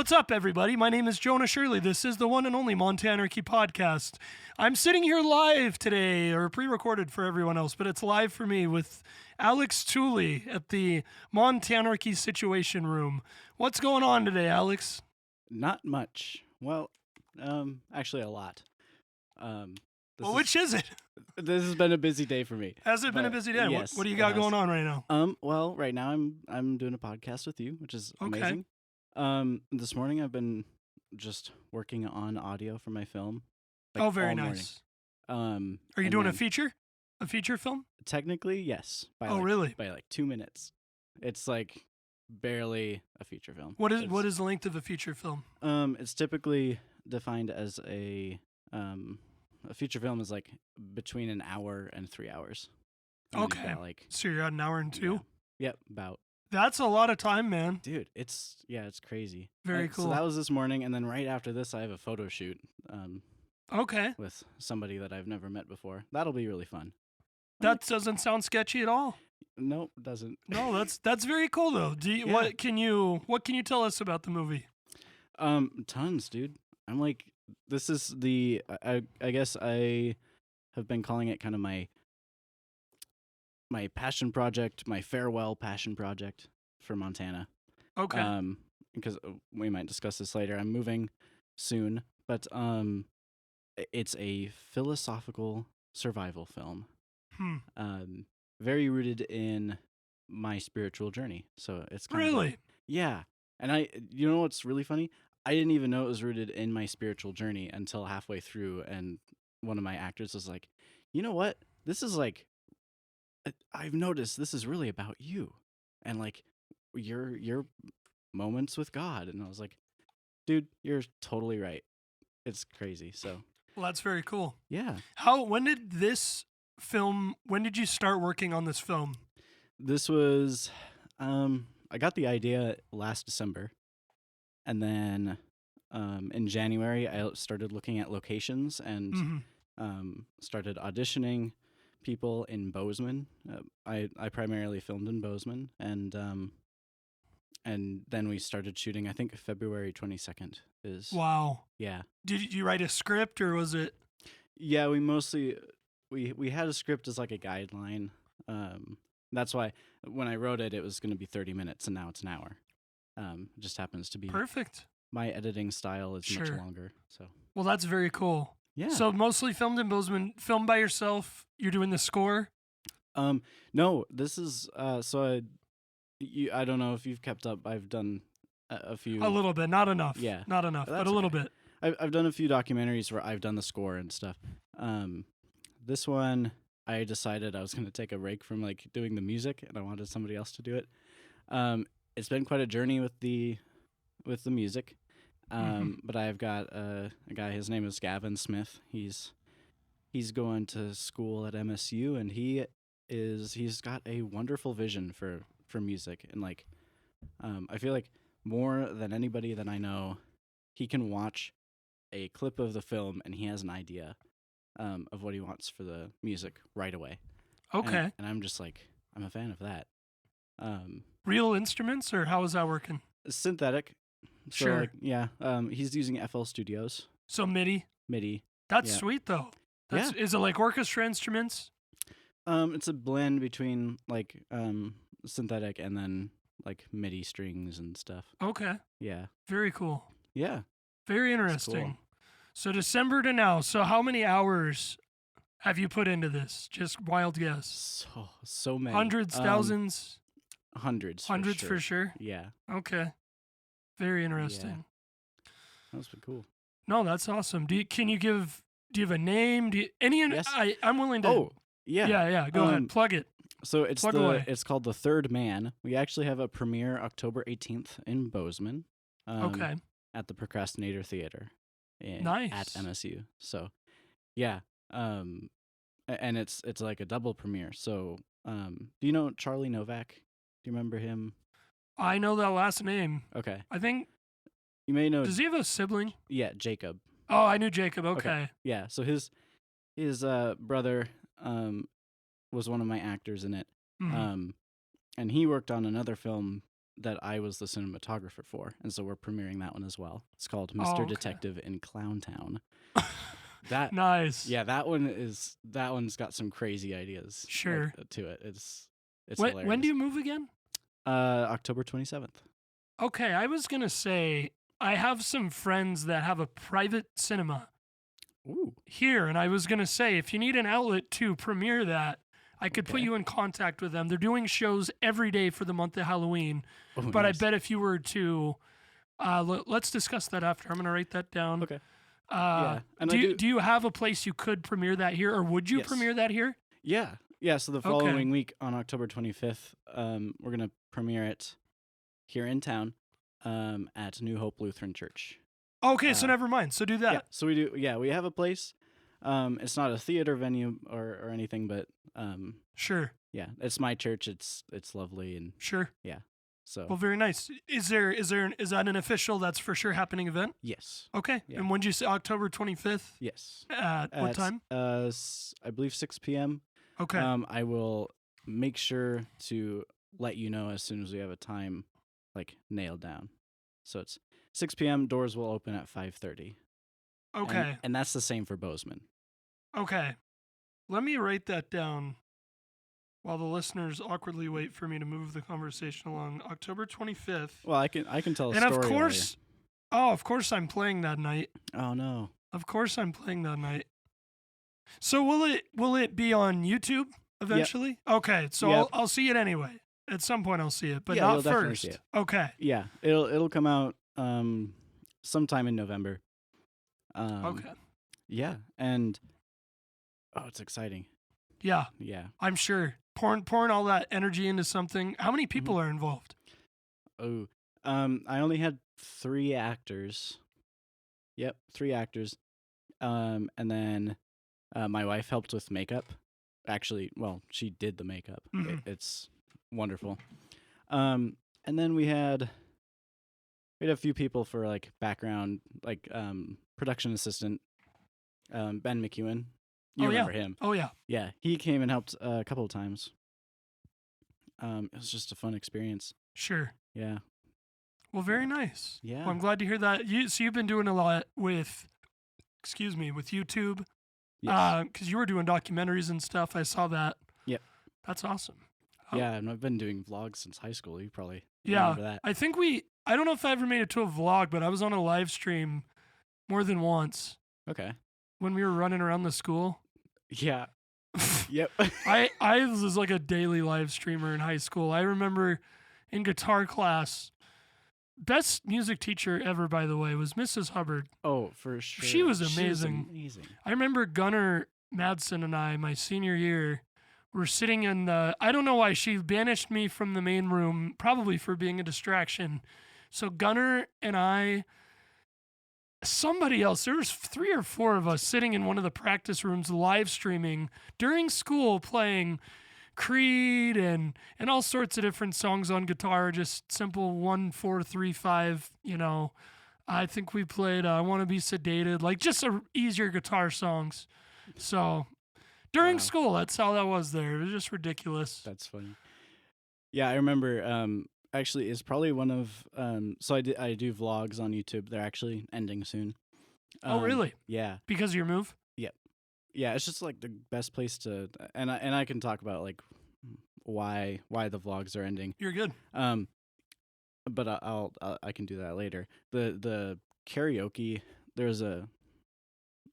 What's up, everybody? My name is Jonah Shirley. This is the one and only Montanarchy podcast. I'm sitting here live today, or pre-recorded for everyone else, but it's live for me with Alex Tooley at the Montanarchy Situation Room. What's going on today, Alex? Not much. Well, actually a lot. Which is it? This has been a busy day for me. Has it been a busy day? Yes, what do you got going on right now? Well, right now I'm doing a podcast with you, which is Okay. amazing. This morning I've been just working on audio for my film. Oh, very all morning. nice. Are you and doing a then- feature? A feature film? Technically, yes. Really? By like 2 minutes. It's like barely a feature film. What is the length of a feature film? It's typically defined as a feature film is like between an hour and 3 hours. And you've Okay. got, So you're at an hour and two? Yep, about. That's a lot of time, man. Dude, it's crazy. Very cool. So that was this morning, and then right after this, I have a photo shoot Okay. with somebody that I've never met before. That'll be really fun. That doesn't sound sketchy at all. Nope, doesn't. No, that's very cool though. Yeah. What can you tell us about the movie? Tons, dude. I'm like, this is the. I guess I have been calling it kind of my passion project, my farewell passion project for Montana. Okay. Because we might discuss this later. I'm moving soon, but it's a philosophical survival film. Very rooted in my spiritual journey. So it's kind of Really? yeah. And you know what's really funny? I didn't even know it was rooted in my spiritual journey until halfway through, and one of my actors was like, "You know what? This is like, I've noticed this is really about you, and like your moments with God." And I was like, "Dude, you're totally right. It's crazy." So Well, that's very cool. yeah, When did you start working on this film? this was, I got the idea last December, and then in January I started looking at locations and started auditioning people in Bozeman. I primarily filmed in Bozeman, and then we started shooting. I think February 22nd is. Wow. Yeah. Did you write a script or was it? Yeah, we mostly we had a script as like a guideline. That's why when I wrote it, it was going to be 30 minutes, and now it's an hour. It just happens to be Perfect. my editing style is much Sure. longer. So Well, that's very cool. yeah. So mostly filmed in Bozeman, filmed by yourself. You're doing the score. No, this is so I don't know if you've kept up. I've done a few. A little bit, not enough. Yeah. Not enough, That's but a little okay. bit. I've done a few documentaries where I've done the score and stuff. This one I decided I was going to take a break from like doing the music, and I wanted somebody else to do it. It's been quite a journey with the music. But I've got a guy. His name is Gavin Smith. He's going to school at MSU, and he's got a wonderful vision for music, and like I feel like more than anybody that I know, he can watch a clip of the film and he has an idea of what he wants for the music right away. Okay. And I'm just like, I'm a fan of that. Real instruments, or how is that working? Synthetic. So Sure. like, yeah. He's using FL Studios So MIDI. MIDI. That's Yeah. sweet though. Is it like orchestra instruments? It's a blend between like synthetic and then like MIDI strings and stuff. Okay. Yeah. Very cool. Yeah. Very cool. interesting. So December to now. So how many hours have you put into this? Just wild guess. So many. Hundreds, thousands, Hundreds. hundreds for for sure. Yeah. Okay. Very interesting. That's been cool. No, that's awesome. Do you have a name? Yes. I'm willing to. Oh, yeah. Yeah. Go ahead. Plug it. So it's Plug away. it's called The Third Man. We actually have a premiere October 18th in Bozeman. Okay. At the Procrastinator Theater. Nice. At MSU. So, yeah. And it's like a double premiere. So, do you know Charlie Novak? Do you remember him? I know that last name. Okay. I think. You may know. Does he have a sibling? Yeah, Jacob. Oh, I knew Jacob. Okay. Yeah. So his brother was one of my actors in it. Mhm. And he worked on another film that I was the cinematographer for, and so we're premiering that one as well. It's called Oh, Mr. okay. Detective in Clowntown. That Nice. Yeah, that one's got some crazy ideas. Sure. To it. It's When hilarious. do you move again? October 27th. Okay, I was gonna say I have some friends that have a private cinema Ooh. here, and I was gonna say if you need an outlet to premiere that, I could put Okay. you in contact with them. They're doing shows every day for the month of Halloween, Oh, but nice. I bet if you were to, let's discuss that after. I'm gonna write that down. Okay. Yeah. And Do you have a place you could premiere that here, or would you Yes. premiere that here? Yeah. Yeah, so the following week on October 25th, we're going to premiere it here in town at New Hope Lutheran Church. Okay, so never mind. So do that. Yeah, so we have a place. It's not a theater venue or anything, but Sure. yeah, it's my church. It's lovely, and Sure. yeah. So Well, very nice. Is that an official that's for sure happening event? yes. Okay. Yeah. And when did you say October 25th? Yes. At what time? I believe 6 p.m. Okay. I will make sure to let you know as soon as we have a time like nailed down. So it's 6 p.m. Doors will open at 5:30. Okay. And that's the same for Bozeman. Okay. Let me write that down while the listeners awkwardly wait for me to move the conversation along. October 25th. Well, I can tell a And story. of course, of course I'm playing that night. Oh no. Of course I'm playing that night. So will it be on YouTube eventually? Okay, so Yep. I'll see it anyway. At some point I'll see it, but Yeah, not you'll definitely first. see it. Okay. Yeah, it'll come out sometime in November. Okay. Yeah, and it's exciting. Yeah, Yeah. I'm sure. Pouring all that energy into something. How many people are involved? Oh, I only had 3 actors. Yep, 3 actors. And then my wife helped with makeup. Actually, well, she did the makeup. Mhm. It's wonderful. And then we had a few people for like background, like production assistant, Ben McEwen. You remember him? Oh yeah. Yeah, he came and helped a couple of times. It was just a fun experience. Sure. Yeah. Well, very nice. Yeah. Well, I'm glad to hear that. You've been doing a lot with YouTube. Yes. Because you were doing documentaries and stuff. I saw that. Yep. That's awesome. Yeah, and I've been doing vlogs since high school. You probably Yeah. remember that. I think I don't know if I ever made it to a vlog, but I was on a live stream more than once Okay. when we were running around the school. Yeah. Yep. I was like a daily live streamer in high school. I remember in guitar class, best music teacher ever, by the way, was Mrs. Hubbard. Oh, for sure. She was amazing. I remember Gunnar Madsen and I, my senior year, were sitting in the, I don't know why she banished me from the main room, probably for being a distraction. So Gunnar and I, somebody else, there was 3 or 4 of us sitting in one of the practice rooms live streaming during school, playing Creed and all sorts of different songs on guitar, just simple 1, 4, 3, 5, I think we played I Want to Be Sedated, like just easier guitar songs. So during school, that's how that was there. It was just ridiculous. That's funny. Yeah, I remember actually it's probably one of so I do vlogs on YouTube. They're actually ending soon. Oh, really? Yeah. Because of your move? Yeah, it's just like the best place to and I can talk about like why the vlogs are ending. You're good. But I can do that later. The karaoke, there's a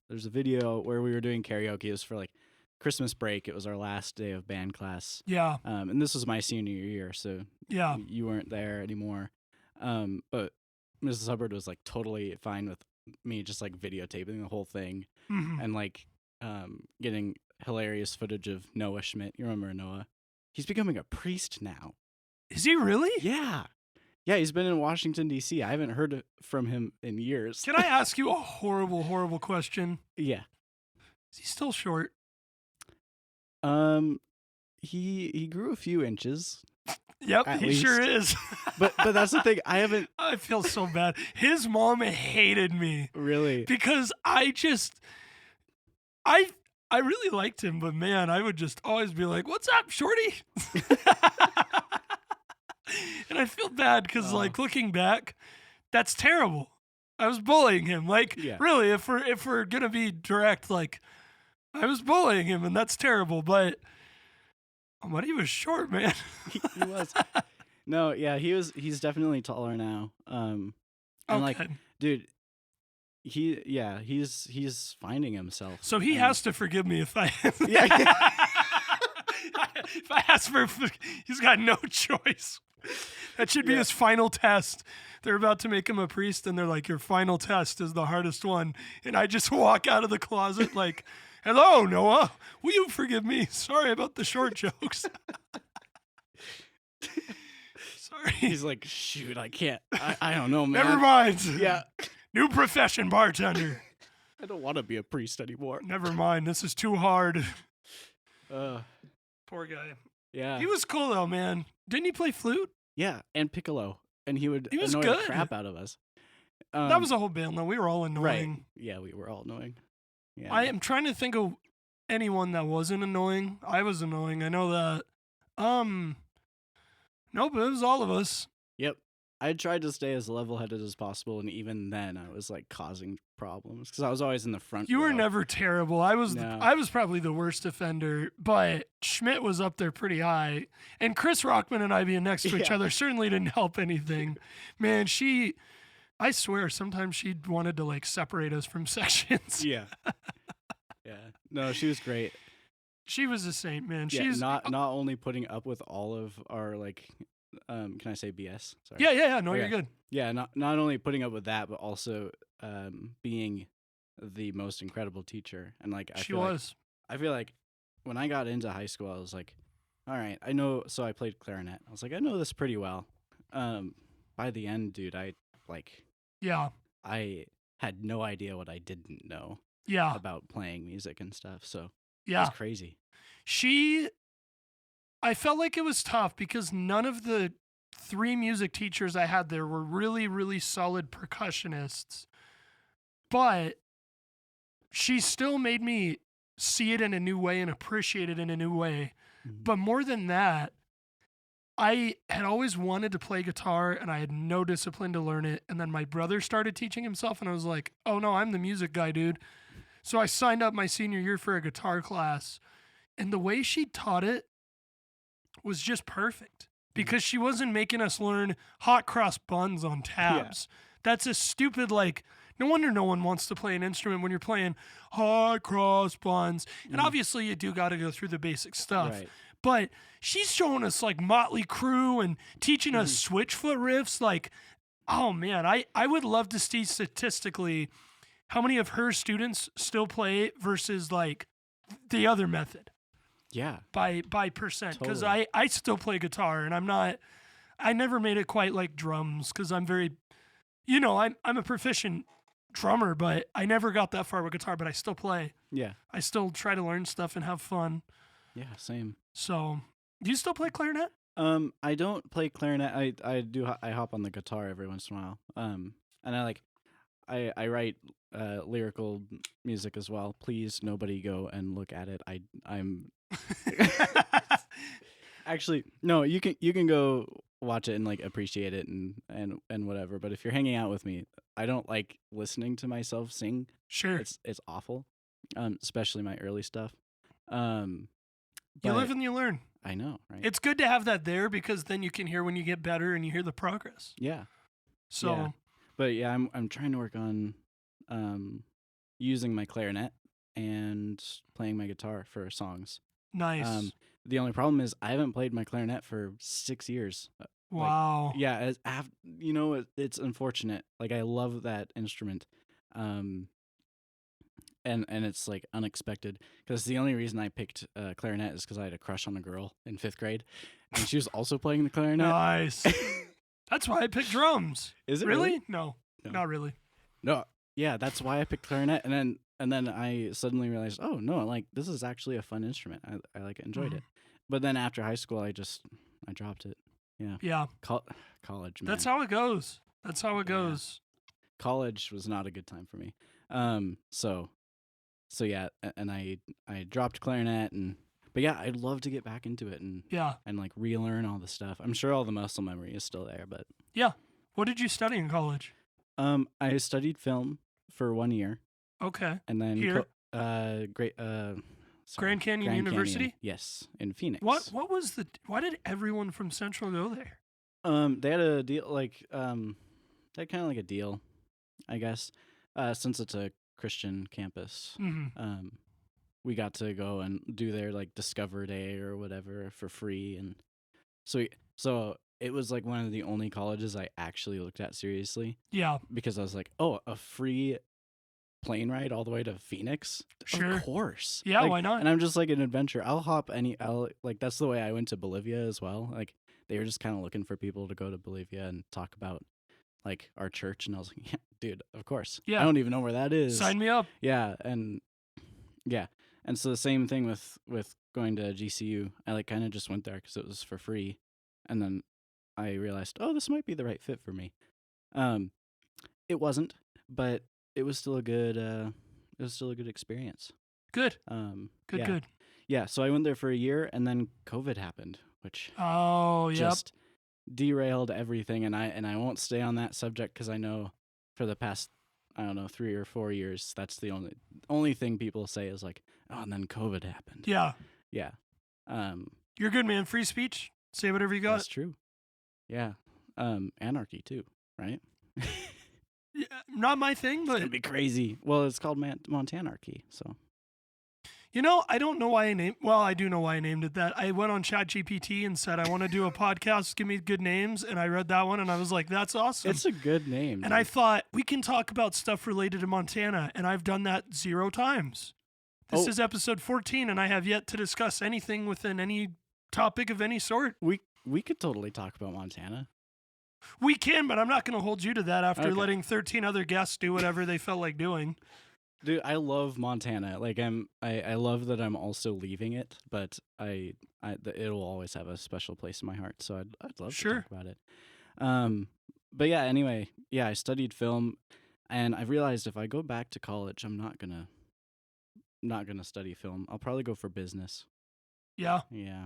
video where we were doing karaoke. It was for like Christmas break. It was our last day of band class. Yeah. And this was my senior year, so Yeah. you weren't there anymore. But Mrs. Hubbard was like totally fine with me just like videotaping the whole thing Mhm. and like getting hilarious footage of Noah Schmidt. You remember Noah? He's becoming a priest now. Is he really? Yeah. Yeah, he's been in Washington, D.C. I haven't heard from him in years. Can I ask you a horrible, horrible question? Yeah. Is he still short? He grew a few inches. Yep, At he least. sure is. But that's the thing. I haven't I feel so bad. His mom hated me really. because I really liked him, but man, I would just always be like, "What's up, shorty?" And I feel bad sad because, like, looking back, that's terrible. I was bullying him. Like, really, if we're gonna be direct, like, I was bullying him, and that's terrible. But he was short, man. He was. No, yeah, he's definitely taller now. And like, dude, he's finding himself. So he has to forgive me if I if I ask for, he's got no choice. That should be his final test. They're about to make him a priest, and they're like, your final test is the hardest one. And I just walk out of the closet like, hello, Noah. Will you forgive me? Sorry about the short jokes. Sorry. He's like, shoot, I can't. I don't know, man. Never mind. Yeah. New profession, bartender. I don't want to be a priest anymore. Never mind. This is too hard. Poor guy. Yeah. He was cool, though, man. Didn't he play flute? Yeah, and piccolo. And he would annoy the crap out of us. That was a whole band, though. We were all annoying. Right. Yeah, we were all annoying. Yeah. I am trying to think of anyone that wasn't annoying. I was annoying. I know that. Nope, it was all of us. Yep. I tried to stay as level-headed as possible, and even then, I was like causing problems because I was always in the front. You were never terrible. I was probably the worst offender, but Schmidt was up there pretty high, and Chris Rockman and I being next to each other certainly didn't help anything. Man, I swear, sometimes she wanted to like separate us from sections. Yeah. Yeah. No, she was great. She was a saint, man. Yeah, She's not only putting up with all of our like. Can I say BS? Sorry. Yeah. No, you're good. Yeah, not only putting up with that, but also being the most incredible teacher. And like I feel like when I got into high school, I was like, all right, I know. So I played clarinet. I was like, I know this pretty well. By the end, dude, I had no idea what I didn't know. Yeah. About playing music and stuff. So it was crazy. I felt like it was tough because none of the 3 music teachers I had there were really, really solid percussionists. But she still made me see it in a new way and appreciate it in a new way. Mm-hmm. But more than that, I had always wanted to play guitar and I had no discipline to learn it. And then my brother started teaching himself and I was like, oh no, I'm the music guy, dude. So I signed up my senior year for a guitar class. And the way she taught it was just perfect because she wasn't making us learn hot cross buns on tabs. That's a stupid, like, no wonder no one wants to play an instrument when you're playing hot cross buns. And obviously you do got to go through the basic stuff. Right. But she's showing us like Motley Crue and teaching us switchfoot riffs. Like, oh man, I would love to see statistically how many of her students still play versus like the other method. Yeah. By percent. Because I still play guitar and I never made it quite like drums because I'm very, I'm a proficient drummer, but I never got that far with guitar, but I still play. Yeah. I still try to learn stuff and have fun. Yeah, same. So, do you still play clarinet? I don't play clarinet. I hop on the guitar every once in a while. And I write lyrical music as well. Please, nobody go and look at it. I'm actually no. You can go watch it and like appreciate it and whatever. But if you're hanging out with me, I don't like listening to myself sing. Sure, it's awful. Especially my early stuff. You live and you learn. I know, right? It's good to have that there because then you can hear when you get better and you hear the progress. Yeah. So. Yeah. But yeah, I'm trying to work on using my clarinet and playing my guitar for songs. Nice. The only problem is I haven't played my clarinet for 6 years. Wow. It's unfortunate. Like I love that instrument. And it's like unexpected because the only reason I picked clarinet is because I had a crush on a girl in 5th grade, and she was also playing the clarinet. Nice. That's why I picked drums. Is it really? No, not really. No, yeah, that's why I picked clarinet, and then I suddenly realized, oh no, like this is actually a fun instrument. I like enjoyed it, but then after high school, I dropped it. Yeah. Yeah. College, man. That's how it goes. College was not a good time for me. So yeah, and I dropped clarinet, But yeah, I'd love to get back into it and like relearn all the stuff. I'm sure all the muscle memory is still there, but yeah. What did you study in college? I studied film for 1 year. Okay. And then Here? Grand Canyon University? Canyon, yes, in Phoenix. What was why did everyone from Central go there? They had a deal they had kind of like a deal, I guess. Since it's a Christian campus. Mm-hmm. We got to go and do their like Discover Day or whatever for free, and so it was like one of the only colleges I actually looked at seriously. Yeah, because I was like, oh, a free plane ride all the way to Phoenix? Sure. Of course. Yeah, like, why not? And I'm just like an adventure. Like that's the way I went to Bolivia as well. Like they were just kind of looking for people to go to Bolivia and talk about like our church, and I was like, yeah, dude, of course. Yeah. I don't even know where that is. Sign me up. Yeah, and so the same thing with going to GCU. I like kind of just went there because it was for free, and then I realized, oh, this might be the right fit for me. It wasn't, but it was still a good experience. Good. Yeah. Good. Yeah. So I went there for a year, and then COVID happened, which just derailed everything. And I won't stay on that subject because I know for the past 3 or 4 years, that's the only thing people say is like, oh, and then COVID happened. Yeah. Yeah. You're good, man. Free speech. Say whatever you got. That's true. Yeah. Anarchy too, right? Yeah, not my thing, but it'd be crazy. Well, it's called Montanarchy, so. I don't know why I named. Well, I do know why I named it that. I went on ChatGPT and said I want to do a podcast. Give me good names, and I read that one, and I was like, "That's awesome." It's a good name. And I thought we can talk about stuff related to Montana, and I've done that 0 times. This is episode 14, and I have yet to discuss anything within any topic of any sort. We could totally talk about Montana. We can, but I'm not going to hold you to that after letting 13 other guests do whatever they felt like doing. Dude, I love Montana. Like I love that I'm also leaving it, but it'll always have a special place in my heart. So I'd love to talk about it. But yeah, anyway, I studied film, and I realized if I go back to college, I'm not gonna study film. I'll probably go for business. Yeah. Yeah.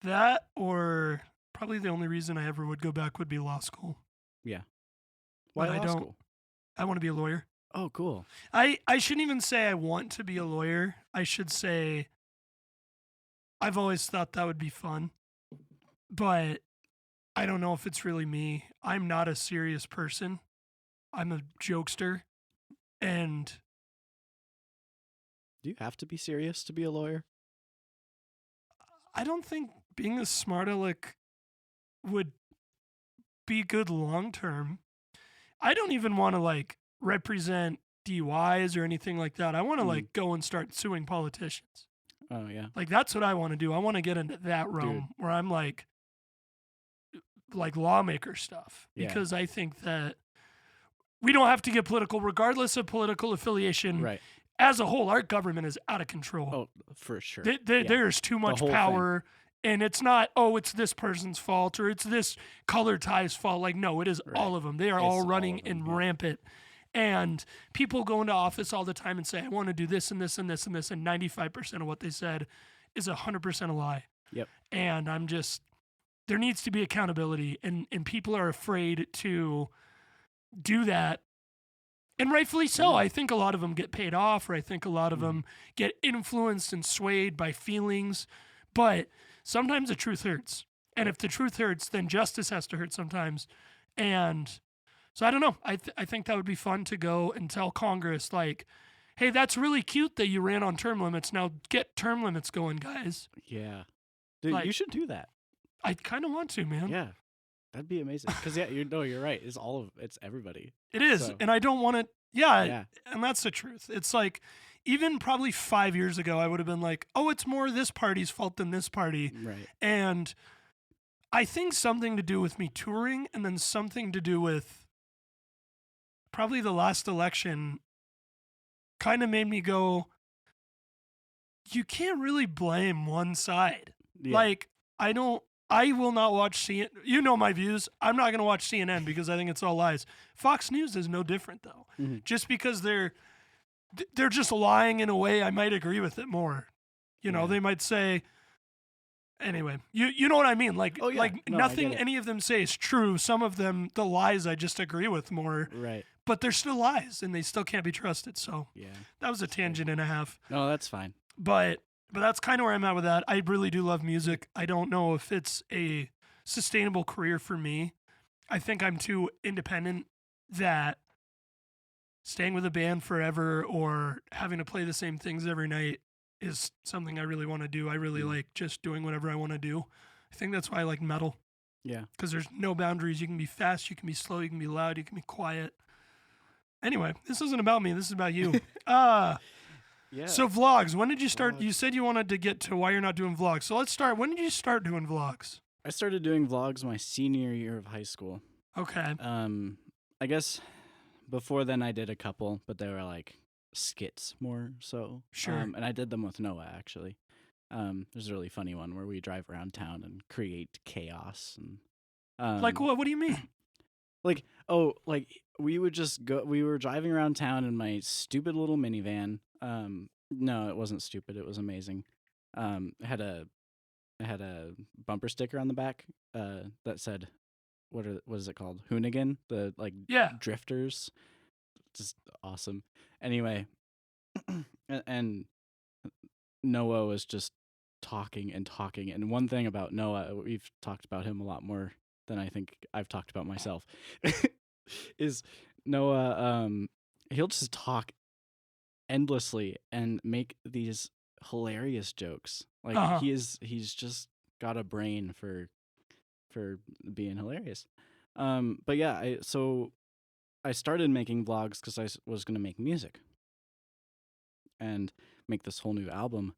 That, or probably the only reason I ever would go back would be law school. Yeah. Why law school? I want to be a lawyer. Oh, cool. I shouldn't even say I want to be a lawyer. I should say I've always thought that would be fun, but I don't know if it's really me. I'm not a serious person. I'm a jokester, and do you have to be serious to be a lawyer? I don't think being a smart aleck would be good long term. I don't even want to represent DUIs or anything like that. I want to go and start suing politicians. Oh yeah. That's what I want to do. I want to get into that realm where I'm like lawmaker stuff, because I think that we don't have to get political regardless of political affiliation. Right. As a whole, our government is out of control. Oh, for sure. There's too much power. And it's not, it's this person's fault or it's this color tie's fault. No, it is all of them. They are all running rampant. And people go into office all the time and say, I want to do this and this and this and this. And 95% of what they said is 100% a lie. Yep. And there needs to be accountability. And people are afraid to do that. And rightfully so. I think a lot of them get paid off, or I think a lot of them get influenced and swayed by feelings. But sometimes the truth hurts. And if the truth hurts, then justice has to hurt sometimes. And so I don't know. I think that would be fun to go and tell Congress, hey, that's really cute that you ran on term limits. Now get term limits going, guys. Yeah. Dude, you should do that. I kind of want to, man. Yeah. That'd be amazing. Because, you're right. It's everybody. It is. So. And I don't want it. Yeah. And that's the truth. It's even probably 5 years ago, I would have been like, oh, it's more this party's fault than this party. Right. And I think something to do with me touring, and then something to do with probably the last election kind of made me go, you can't really blame one side. Yeah. I will not watch CNN. You know my views. I'm not going to watch CNN because I think it's all lies. Fox News is no different, though. Mm-hmm. Just because they're just lying in a way, I might agree with it more. You know, Yeah. they might say, anyway, you know what I mean? Like, Oh, yeah. like No, I nothing get it. any of them say is true. Some of them, the lies I just agree with more, Right. but they're still lies and they still can't be trusted. So Yeah. that was a tangent and a half. No, that's fine. But that's kind of where I'm at with that. I really do love music. I don't know if it's a sustainable career for me. I think I'm too independent that staying with a band forever or having to play the same things every night is something I really want to do. I really like just doing whatever I want to do. I think that's why I like metal, Yeah. because there's no boundaries. You can be fast, you can be slow, you can be loud, you can be quiet. Anyway, this isn't about me. This is about you. Yeah. So vlogs, when did you start? Vlogs. You said you wanted to get to why you're not doing vlogs. So let's start. When did you start doing vlogs? I started doing vlogs my senior year of high school. Okay. I guess before then I did a couple, but they were like skits more so. Sure. And I did them with Noah actually. There's a really funny one where we drive around town and create chaos and Like what? What do you mean? like we would just go. We were driving around town in my stupid little minivan. No, it wasn't stupid. It was amazing. It had a bumper sticker on the back that said, what is it called? Hoonigan, the like Yeah. drifters. Just awesome. Anyway, and Noah was just talking and talking. And one thing about Noah, we've talked about him a lot more than I think I've talked about myself, is Noah. He'll just talk endlessly and make these hilarious jokes. Like he's just got a brain for being hilarious. But yeah, I started making vlogs because I was gonna make music and make this whole new album.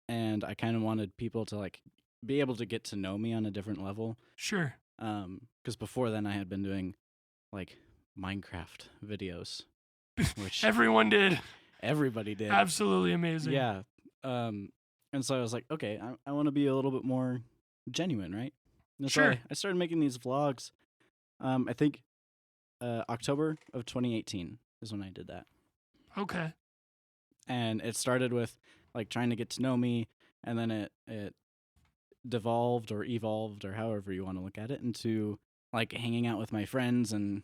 And I kind of wanted people to like be able to get to know me on a different level. Sure. Because before then I had been doing like Minecraft videos, which Everyone did. everybody did. Absolutely amazing. Yeah. And so I was like, okay, I want to be a little bit more genuine, right? And so Sure. I started making these vlogs. I think October of 2018 is when I did that. Okay. And it started with like trying to get to know me, and then it devolved or evolved or however you want to look at it into like hanging out with my friends and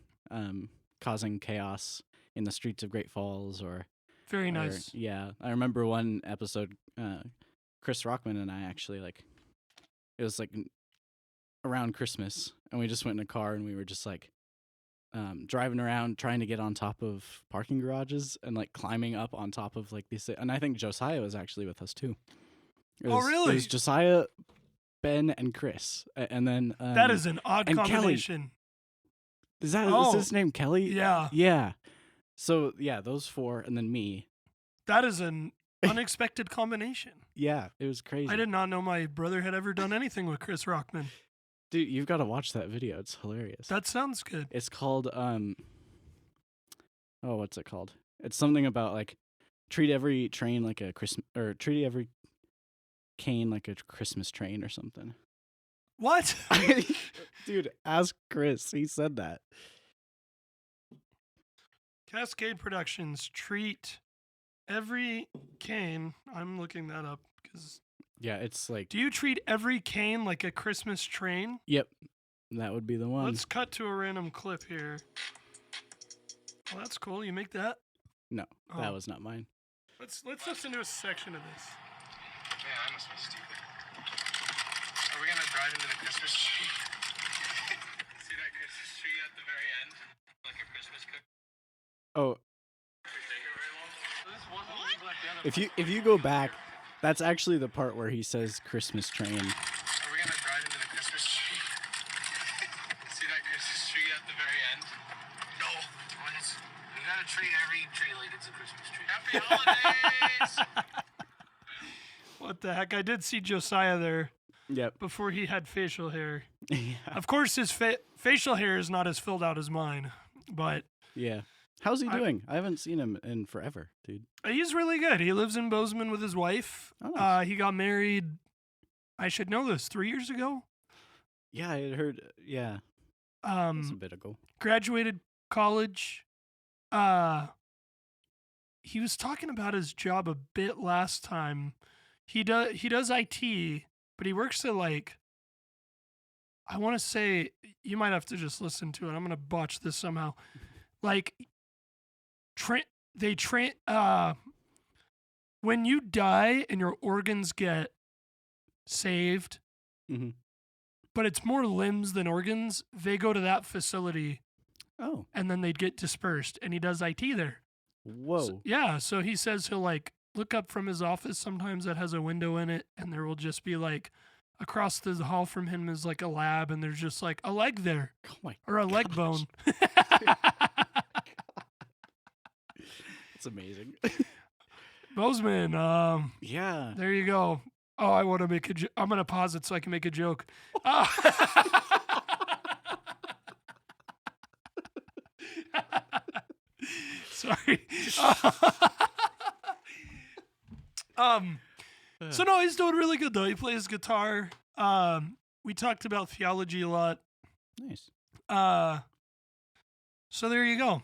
causing chaos in the streets of Great Falls or Very nice. yeah, I remember one episode Chris Rockman and I actually like it was like around Christmas, and we just went in a car and we were just like driving around trying to get on top of parking garages and like climbing up on top of like these. And I think Josiah was actually with us too. Really? It was Josiah, Ben, and Chris, and then that is an odd and Kelly. combination. Is his name Kelly? Yeah. Yeah. So yeah, those four, and then me. That is an unexpected combination. Yeah, it was crazy. I did not know my brother had ever done anything with Chris Rockman. Dude, you've got to watch that video. It's hilarious. That sounds good. It's called what's it called? It's something about like treat every train like a Christmas, or treat every cane like a Christmas train or something. What? Dude, ask Chris. He said that. Cascade Productions, treat every cane. I'm looking that up because. Yeah, it's like. Do you treat every cane like a Christmas train? Yep, that would be the one. Let's cut to a random clip here. Well, that's cool. You make that? No, that was not mine. Let's listen to a section of this. Man, I must be stupid. Are we gonna drive into the Christmas tree? See that Christmas tree at the very end, like a Christmas cookie? Oh, What? if you go back, that's actually the part where he says Christmas train. Are we gonna drive into the Christmas tree? See that Christmas tree at the very end? No. We gotta treat every tree like it's a Christmas tree. Happy holidays! What the heck? I did see Josiah there Yep. before he had facial hair. Yeah. Of course, his facial hair is not as filled out as mine, but Yeah. How's he doing? I haven't seen him in forever, dude. he's really good. He lives in Bozeman with his wife. Oh, nice. He got married, I should know this, 3 years ago. Yeah, I had heard. Yeah, that's a bit ago. Graduated college. he was talking about his job a bit last time. He does IT, but he works at like, I want to say, you might have to just listen to it. I'm gonna botch this somehow. Like, when you die and your organs get saved, Mm-hmm. but it's more limbs than organs, they go to that facility Oh, and then they'd get dispersed. And he does IT there. whoa. Yeah, so he says he'll like look up from his office sometimes that has a window in it, and there will just be like across the hall from him is like a lab, and there's just like a leg there Oh my or a leg gosh. bone. That's amazing. Bozeman, Yeah. there you go. Oh, I want to make a I'm going to pause it so I can make a joke. Sorry. So no, he's doing really good though. He plays guitar. We talked about theology a lot. Nice. So there you go.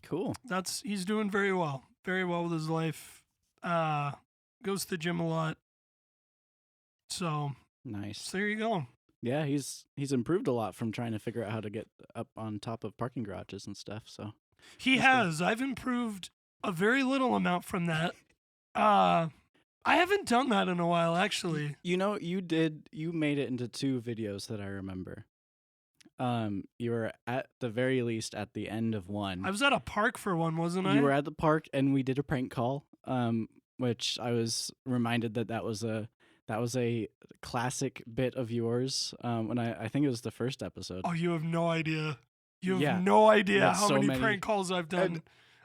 Cool. He's doing very well with his life. Goes to the gym a lot. So Nice. there you go. Yeah, he's improved a lot from trying to figure out how to get up on top of parking garages and stuff. So He That's good. has. I've improved a very little amount from that. I haven't done that in a while, actually. you made it into 2 videos that I remember. You were at the very least at the end of one. I was at a park for one, wasn't I? You were at the park and we did a prank call. Which I was reminded that was a classic bit of yours. When I think it was the first episode. Oh, you have no idea. You have Yeah. no idea Yeah, how so many many. prank calls I've done. And-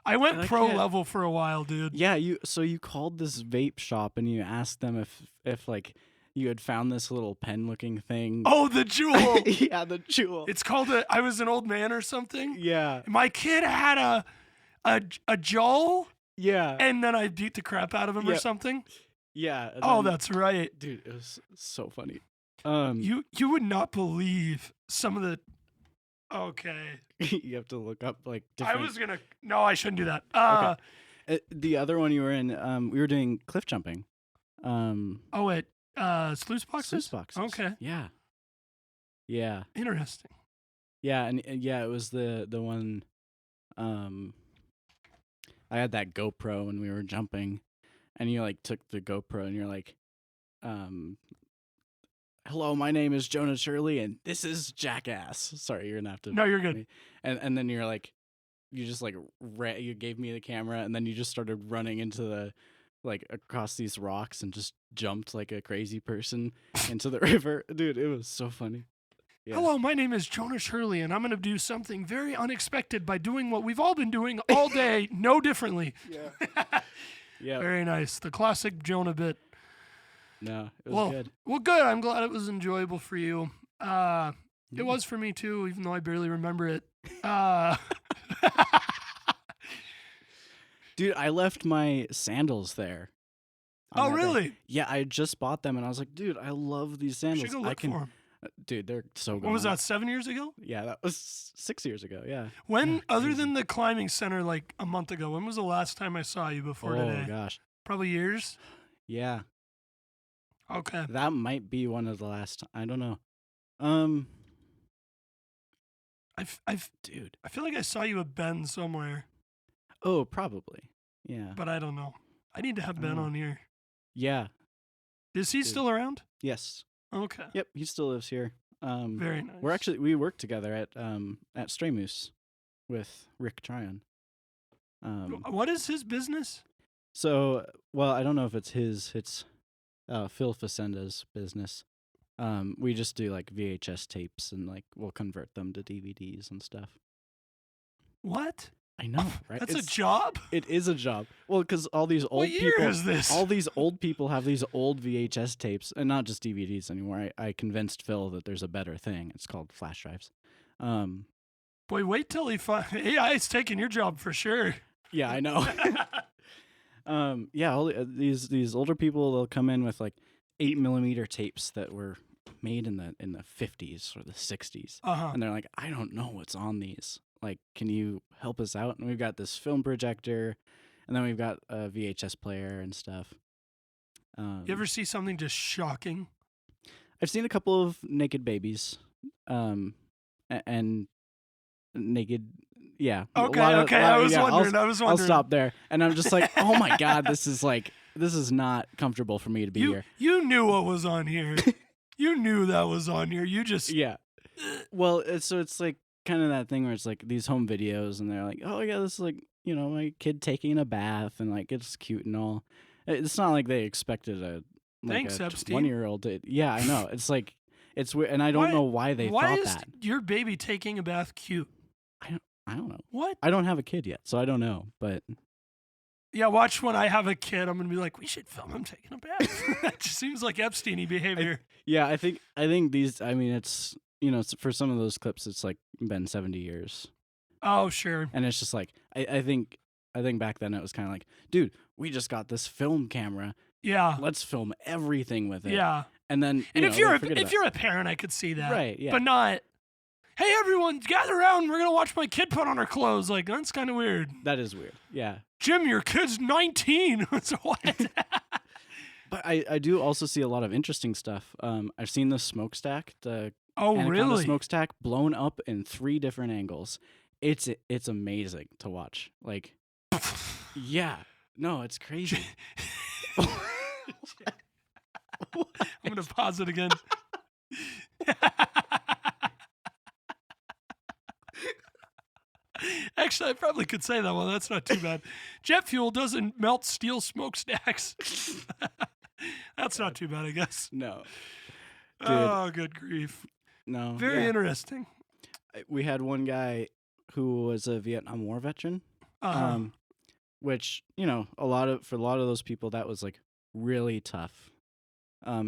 I went and I pro can't- level for a while, dude. Yeah, you called this vape shop and you asked them if like you had found this little pen looking thing. Oh, the jewel. Yeah, the jewel. It's called I was an old man or something. Yeah. My kid had a jowl, Yeah. and then I beat the crap out of him or Yeah. something. Yeah. and Oh, then- that's right. dude, it was so funny. You would not believe some of the. Okay, You have to look up like I different. was gonna. No, I shouldn't do that. The other one you were in, we were doing cliff jumping. Oh, at sluice boxes. Sluice boxes. Okay, Yeah. Yeah. interesting. Yeah, and yeah, it was the one. I had that GoPro when we were jumping, and you like took the GoPro and you're like, "Hello, my name is Jonah Shirley, and this is Jackass." Sorry, you're gonna have to. No, you're good. And then you're like, you just like you gave me the camera, and then you just started running into the like across these rocks and just jumped like a crazy person into the river, dude. It was so funny. Yeah. Hello, my name is Jonah Shirley, and I'm going to do something very unexpected by doing what we've all been doing all day, no differently. Yeah. Yeah. Very nice. The classic Jonah bit. No, it was Well, good. well, good. I'm glad it was enjoyable for you. It was for me too, even though I barely remember it. Dude, I left my sandals there. on Oh, that day. really? Yeah, I just bought them, and I was like, dude, I love these You sandals. should go I look can, for 'em. Dude, they're so good. What was that, 7 years ago? Yeah, that was 6 years ago. Yeah. When, Yeah, other crazy. than the climbing center like a month ago, when was the last time I saw you before Oh today? gosh. Probably years? Yeah, Okay. that might be one of the last. I don't know. Dude. I feel like I saw you with Ben somewhere, Oh, probably. Yeah. but I don't know. I need to have Ben Oh. on here. Yeah. Is he Dude. still around? Yes. Okay. Yep. He still lives here. Very nice. we work together at Stray Moose with Rick Tryon. What is his business? So, well, I don't know if it's his. It's Phil Facenda's business. We just do like VHS tapes and like we'll convert them to DVDs and stuff. What? I know, right? That's a job? It is a job. Well, because all these old What year people, is this? all these old people have these old VHS tapes, and not just DVDs anymore. I convinced Phil that there's a better thing. It's called flash drives. Boy, wait till he finds. AI's taking your job for sure. Yeah, I know. Yeah, all these older people, they'll come in with like 8mm tapes that were made in the 50s or the 60s, Uh-huh. and they're like, I don't know what's on these. Like, can you help us out? And we've got this film projector, And then we've got a VHS player and stuff. You ever see something just shocking? I've seen a couple of naked babies, and naked. Yeah. Okay. I was wondering. I'll stop there, and I'm just like, oh my god, this is not comfortable for me to be here. You knew what was on here. You knew that was on here. You just Yeah. Well, it's like kind of that thing where it's like these home videos, and they're like, oh yeah, this is like my kid taking a bath, and like it's cute and all. It's not like they expected a Thanks, Epstein. 20-year-old to. Yeah, I know. It's like it's weird, and I don't know why they thought that. Why is your baby taking a bath cute? I don't know. What? I don't have a kid yet, so I don't know. But yeah, watch when I have a kid. I'm gonna be like, we should film him taking a bath. That just seems like Epstein-y behavior. I think these. I mean, it's for some of those clips, it's like been 70 years. Oh sure. And it's just like I think back then it was kind of like, dude, we just got this film camera. Yeah. Let's film everything with it. Yeah. And then if you're a parent, I could see that. Right. Yeah. But not. Hey everyone, gather around. We're gonna watch my kid put on her clothes. Like that's kind of weird. That is weird. Yeah. Jim, your kid's 19. So what? But I do also see a lot of interesting stuff. I've seen the smokestack, the Anaconda really? smokestack blown up in 3 different angles. It's amazing to watch. Like, yeah, no, it's crazy. I'm gonna pause it again. Actually, I probably could say that one. That's not too bad. Jet fuel doesn't melt steel smokestacks. That's not too bad, I guess. No. Dude, oh, good grief. No. Very interesting. We had one guy who was a Vietnam War veteran, which for a lot of those people that was like really tough.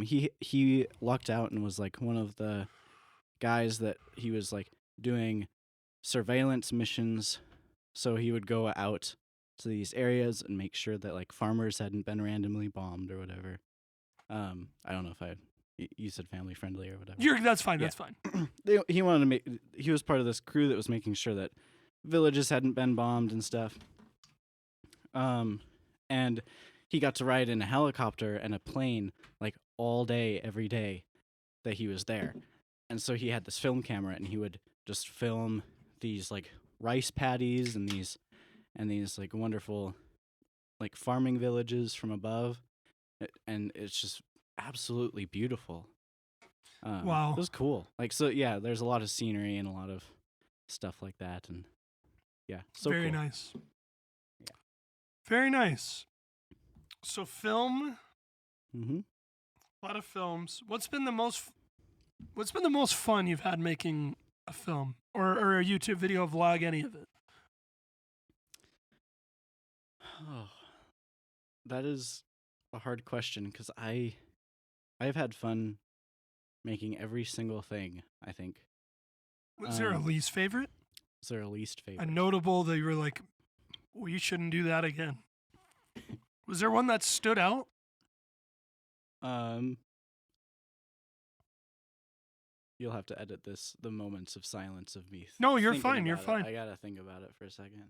He lucked out and was like one of the guys that he was like doing surveillance missions, so he would go out to these areas and make sure that like farmers hadn't been randomly bombed or whatever. I don't know if you said family friendly or whatever. That's fine. Yeah. That's fine. He was part of this crew that was making sure that villages hadn't been bombed and stuff. And he got to ride in a helicopter and a plane like all day, every day that he was there. And so he had this film camera, and he would just film these like rice paddies and these like wonderful like farming villages from above, and it's just absolutely beautiful. Wow, it was cool. Like, so yeah, there's a lot of scenery and a lot of stuff like that, and yeah, so very cool. nice. Yeah. Very nice. So film, a lot of films. What's been the most fun you've had making a film or a YouTube video, vlog, any of it? Oh, that is a hard question, because I've had fun making every single thing, I think. Was there a least favorite? Is there a least favorite? A notable that you were like, well, you shouldn't do that again. Was there one that stood out? You'll have to edit the moments of silence of me. No, you're fine. You're it. fine. I gotta think about it for a second.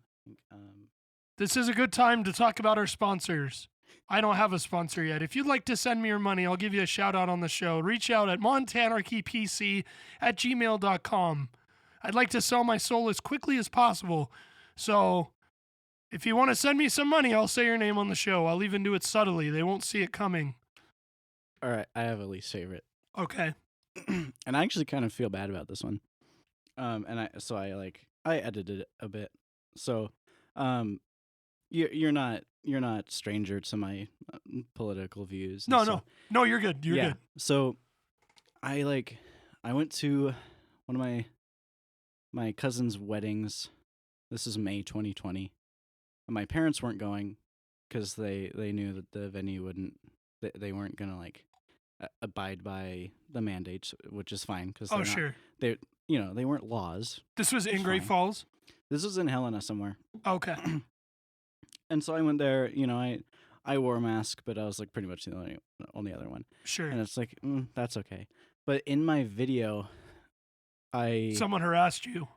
This is a good time to talk about our sponsors. I don't have a sponsor yet. If you'd like to send me your money, I'll give you a shout out on the show. Reach out at montanarchypc@gmail.com. I'd like to sell my soul as quickly as possible. So if you want to send me some money, I'll say your name on the show. I'll even do it subtly. They won't see it coming. All right, I have a least favorite. Okay. And I actually kind of feel bad about this one. And I edited it a bit. So, you're not stranger to my political views. No, you're good. You're good. So, I went to one of my cousin's weddings. This is May 2020. My parents weren't going because they knew that the venue they weren't gonna abide by the mandates, which is fine because sure, they weren't laws. This was in Great Falls. This was in Helena somewhere. Okay. And so I went there. I wore a mask, but I was like pretty much the only other one. Sure. And it's like that's okay. But in my video, someone harassed you.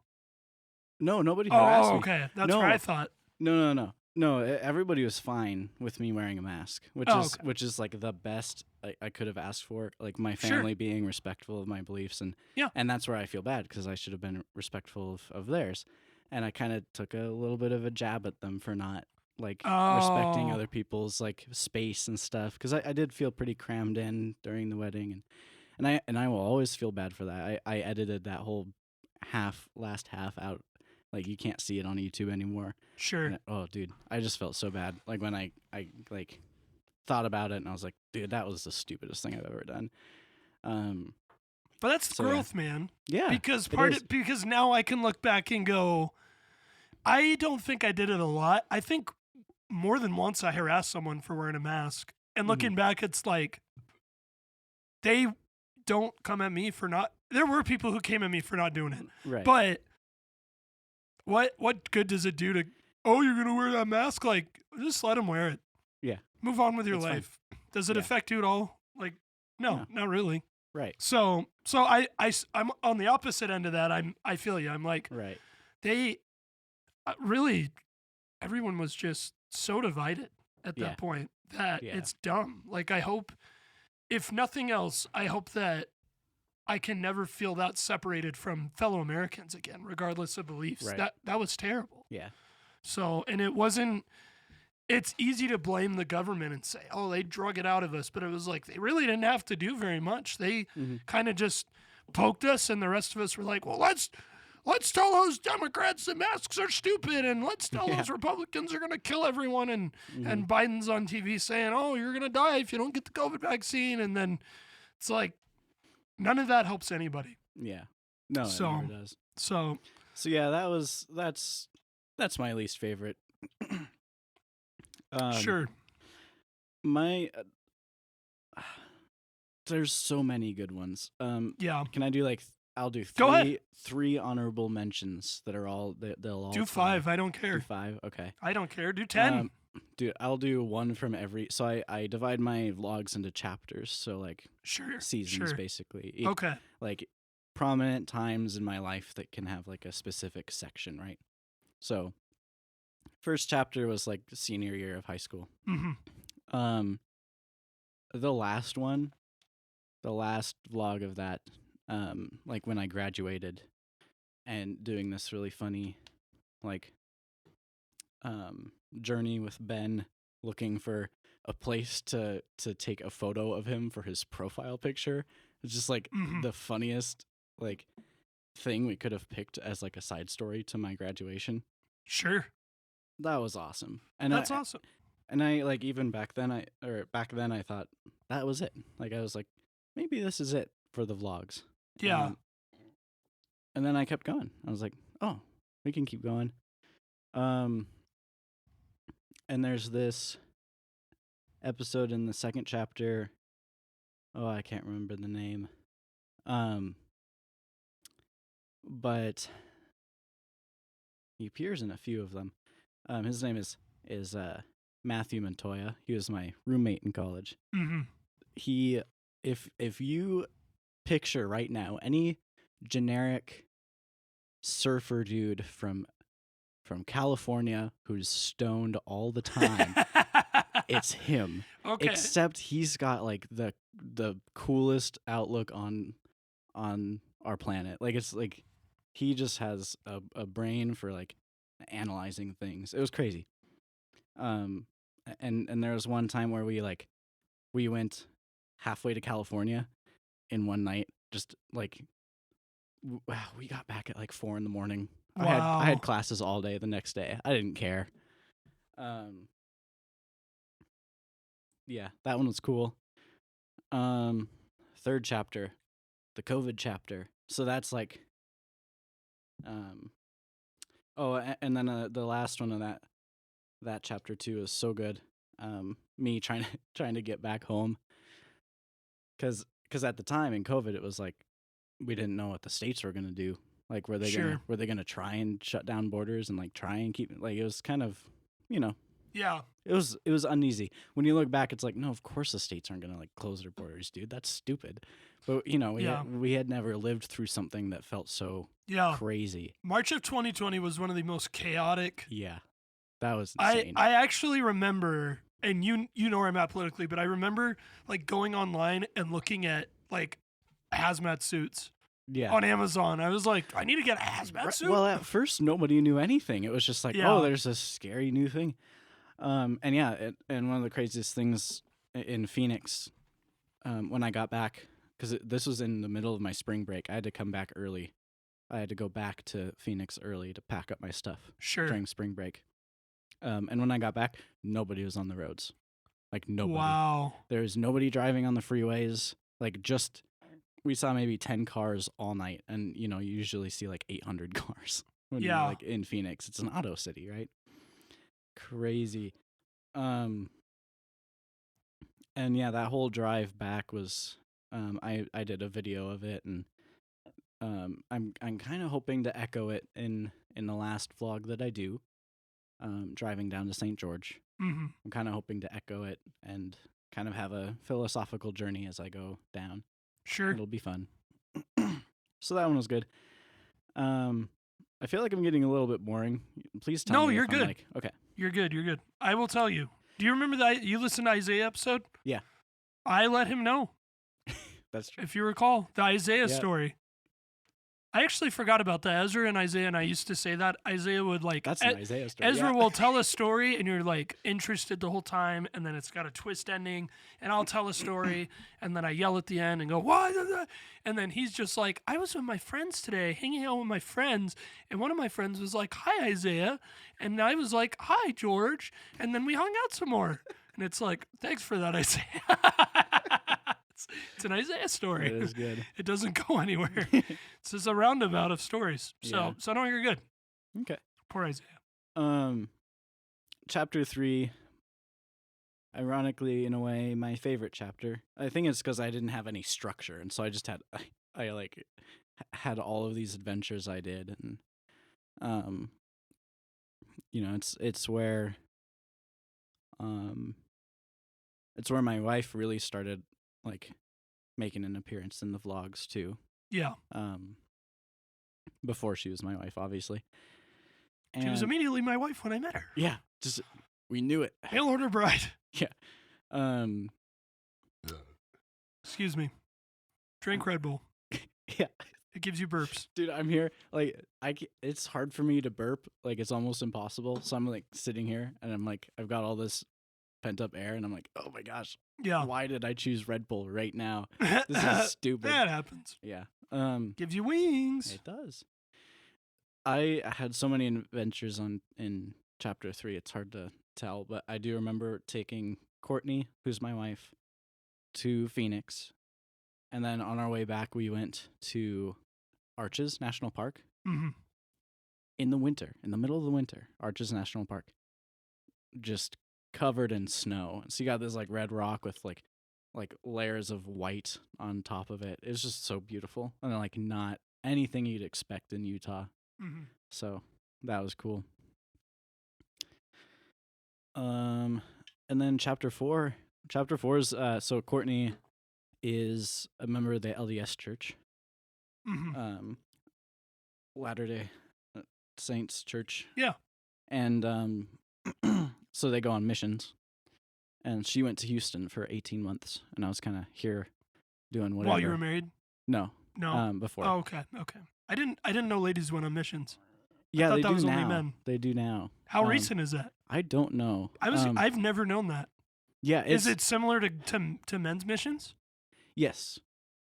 No, nobody harassed me. Okay, that's what I thought. No. No, everybody was fine with me wearing a mask, which Oh, is okay. which is like the best I could have asked for. Like my Sure. family being respectful of my beliefs, Yeah. and that's where I feel bad because I should have been respectful of theirs, and I kind of took a little bit of a jab at them for not like respecting Oh, other people's like space and stuff because I did feel pretty crammed in during the wedding, and I will always feel bad for that. I edited that whole last half out. Like you can't see it on YouTube anymore. sure. And oh, dude, I just felt so bad. Like when I like thought about it, and I was like, dude, that was the stupidest thing I've ever done. But that's So, yeah. growth, man. Yeah, Because it is. because now I can look back and go, I don't think I did it a lot. I think more than once I harassed someone for wearing a mask. And looking back, it's like they don't come at me for not. There were people who came at me for not doing it. Right. But what good does it do to? Oh, you're gonna wear that mask? Like, just let them wear it. Yeah. Move on with your That's fine. life. Does it Yeah. affect you at all? Like, no, No. not really. Right. So I'm on the opposite end of that. I feel you. I'm like Right. they really everyone was just so divided at Yeah. that point that Yeah. it's dumb. Like I hope, if nothing else, I hope that I can never feel that separated from fellow Americans again, regardless of beliefs. Right. That was terrible. Yeah. So, and it wasn't. It's easy to blame the government and say, "Oh, they drug it out of us," but it was like they really didn't have to do very much. They kind of just poked us, and the rest of us were like, "Well, let's tell those Democrats that masks are stupid, and let's tell those Republicans are going to kill everyone." And Biden's on TV saying, "Oh, you're going to die if you don't get the COVID vaccine," and then it's like none of that helps anybody. Yeah. No, So- it never does. So So yeah, that's my least favorite. sure, My there's so many good ones. yeah, Can I do like I'll do Go ahead. three honorable mentions that are all they'll all do tie. 5. I don't Do care. 5. Okay. I don't care. Do 10. Dude, I'll do one from every. So I divide my vlogs into chapters. So like Sure. seasons Sure. basically. Okay. Like prominent times in my life that can have like a specific section, right? So first chapter was like senior year of high school. Mm-hmm. The last one, the last vlog of that, like when I graduated and doing this really funny, like, journey with Ben looking for a place to take a photo of him for his profile picture. It's just like the funniest, like, thing we could have picked as like a side story to my graduation. Sure. That was awesome. And That's awesome. And I like even back then I thought that was it. Like I was like, maybe this is it for the vlogs. Yeah. And then I kept going. I was like, oh, we can keep going. And there's this episode in the second chapter. Oh, I can't remember the name. But he appears in a few of them. His name is Matthew Montoya. He was my roommate in college. Mm-hmm. He, if you picture right now any generic surfer dude from California who's stoned all the time, it's him. Okay. Except he's got like the coolest outlook on our planet. Like it's like he just has a brain for like analyzing things. It was crazy. And there was one time where we went halfway to California in one night. Just like we got back at like 4 a.m. Wow. I had classes all day the next day. I didn't care. Yeah, that one was cool. Third chapter, the COVID chapter. So that's like, and then the last one of that chapter too is so good. Me trying to get back home, because at the time in COVID it was like we didn't know what the states were gonna do. Like were they gonna try and shut down borders and like try and keep like it was kind of Yeah. It was uneasy. When you look back, it's like, no, of course the states aren't gonna like close their borders, dude. That's stupid. But we had never lived through something that felt so Yeah. crazy. March of 2020 was one of the most chaotic Yeah, That was I insane. I actually remember, and you know where I'm at politically, but I remember like going online and looking at like hazmat suits yeah. on Amazon. I was like, I need to get a hazmat suit. Well, at first nobody knew anything. It was just like, Yeah. oh, there's a scary new thing. And yeah, and one of the craziest things in Phoenix, when I got back, because this was in the middle of my spring break, I had to come back early. I had to go back to Phoenix early to pack up my stuff Sure. during spring break. And when I got back, nobody was on the roads. Like nobody. Wow. There was nobody driving on the freeways. Like just, we saw maybe 10 cars all night. And, you usually see like 800 cars when you're Yeah. like in Phoenix. It's an auto city, right? Crazy. And yeah, that whole drive back was, I did a video of it, and I'm kind of hoping to echo it in the last vlog that I do, driving down to St. George. Mm-hmm. I'm kind of hoping to echo it and kind of have a philosophical journey as I go down. Sure. It'll be fun. So that one was good. I feel like I'm getting a little bit boring. Please tell No, me you're if I'm good. like, okay. You're good. You're good. I will tell you. Do you remember that you listened to Isaiah episode? Yeah. I let him know, That's true. if you recall, the Isaiah Yep. story. I actually forgot about that. Ezra and Isaiah and I used to say that. Isaiah would like... That's an Isaiah story. Ezra yeah. will tell a story and you're like interested the whole time, and then it's got a twist ending, and I'll tell a story and then I yell at the end and go, what? And then he's just like, I was with my friends today, hanging out with my friends, and one of my friends was like, hi, Isaiah. And I was like, hi, George. And then we hung out some more. And it's like, thanks for that, Isaiah. It's an Isaiah story. It is good. It doesn't go anywhere. It's just a roundabout of stories. So no, you're good. Okay. Poor Isaiah. Chapter 3, ironically, in a way, my favorite chapter. I think it's because I didn't have any structure, and so I just had I like had all of these adventures I did, and it's where my wife really started like making an appearance in the vlogs too. Yeah. Before she was my wife, obviously. She was And- immediately my wife when I met her. yeah, just we knew it. Mail order bride. Um, Excuse me. Drink Red Bull. yeah, It gives you burps. dude, I'm here. Like, it's hard for me to burp. Like, it's almost impossible. So I'm like sitting here, and I'm like, I've got all this pent up air, and I'm like, oh my gosh, Yeah. why did I choose Red Bull right now? This is stupid. That happens. Yeah. Gives you wings. It does. I had so many adventures in chapter 3. It's hard to tell, but I do remember taking Courtney, who's my wife, to Phoenix, and then on our way back, we went to Arches National Park Mm-hmm. in the winter, in the middle of the winter. Arches National Park, just covered in snow. So you got this like red rock with like layers of white on top of it. It's just so beautiful, and like not anything you'd expect in Utah. Mm-hmm. So that was cool. And then chapter 4 is so Courtney is a member of the LDS Church, Mm-hmm. Latter-day Saints Church. Yeah. And so they go on missions, and she went to Houston for 18 months, and I was kind of here doing whatever. While you were married? No, No. before. Oh, okay. Okay. I didn't know ladies went on missions. yeah, thought they that do was now. only men. They do now. How recent is that? I don't know. I've never known that. Yeah, Is it similar to men's missions? Yes.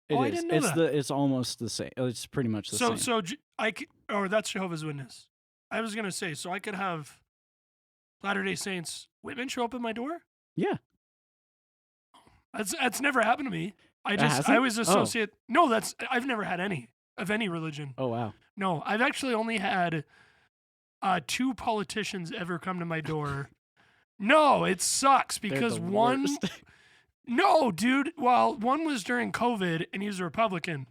It Oh, is. I didn't know that. It's almost the same. It's pretty much the same. Or that's Jehovah's Witness. I was gonna say, so I could have Latter-day Saints women show up at my door. Yeah. That's never happened to me. I hasn't? always associate. No, I've never had any of any religion. Oh wow. No, I've actually only had 2 politicians ever come to my door. No, it sucks They're because the one. worst. No, dude. Well, one was during COVID, and he was a Republican.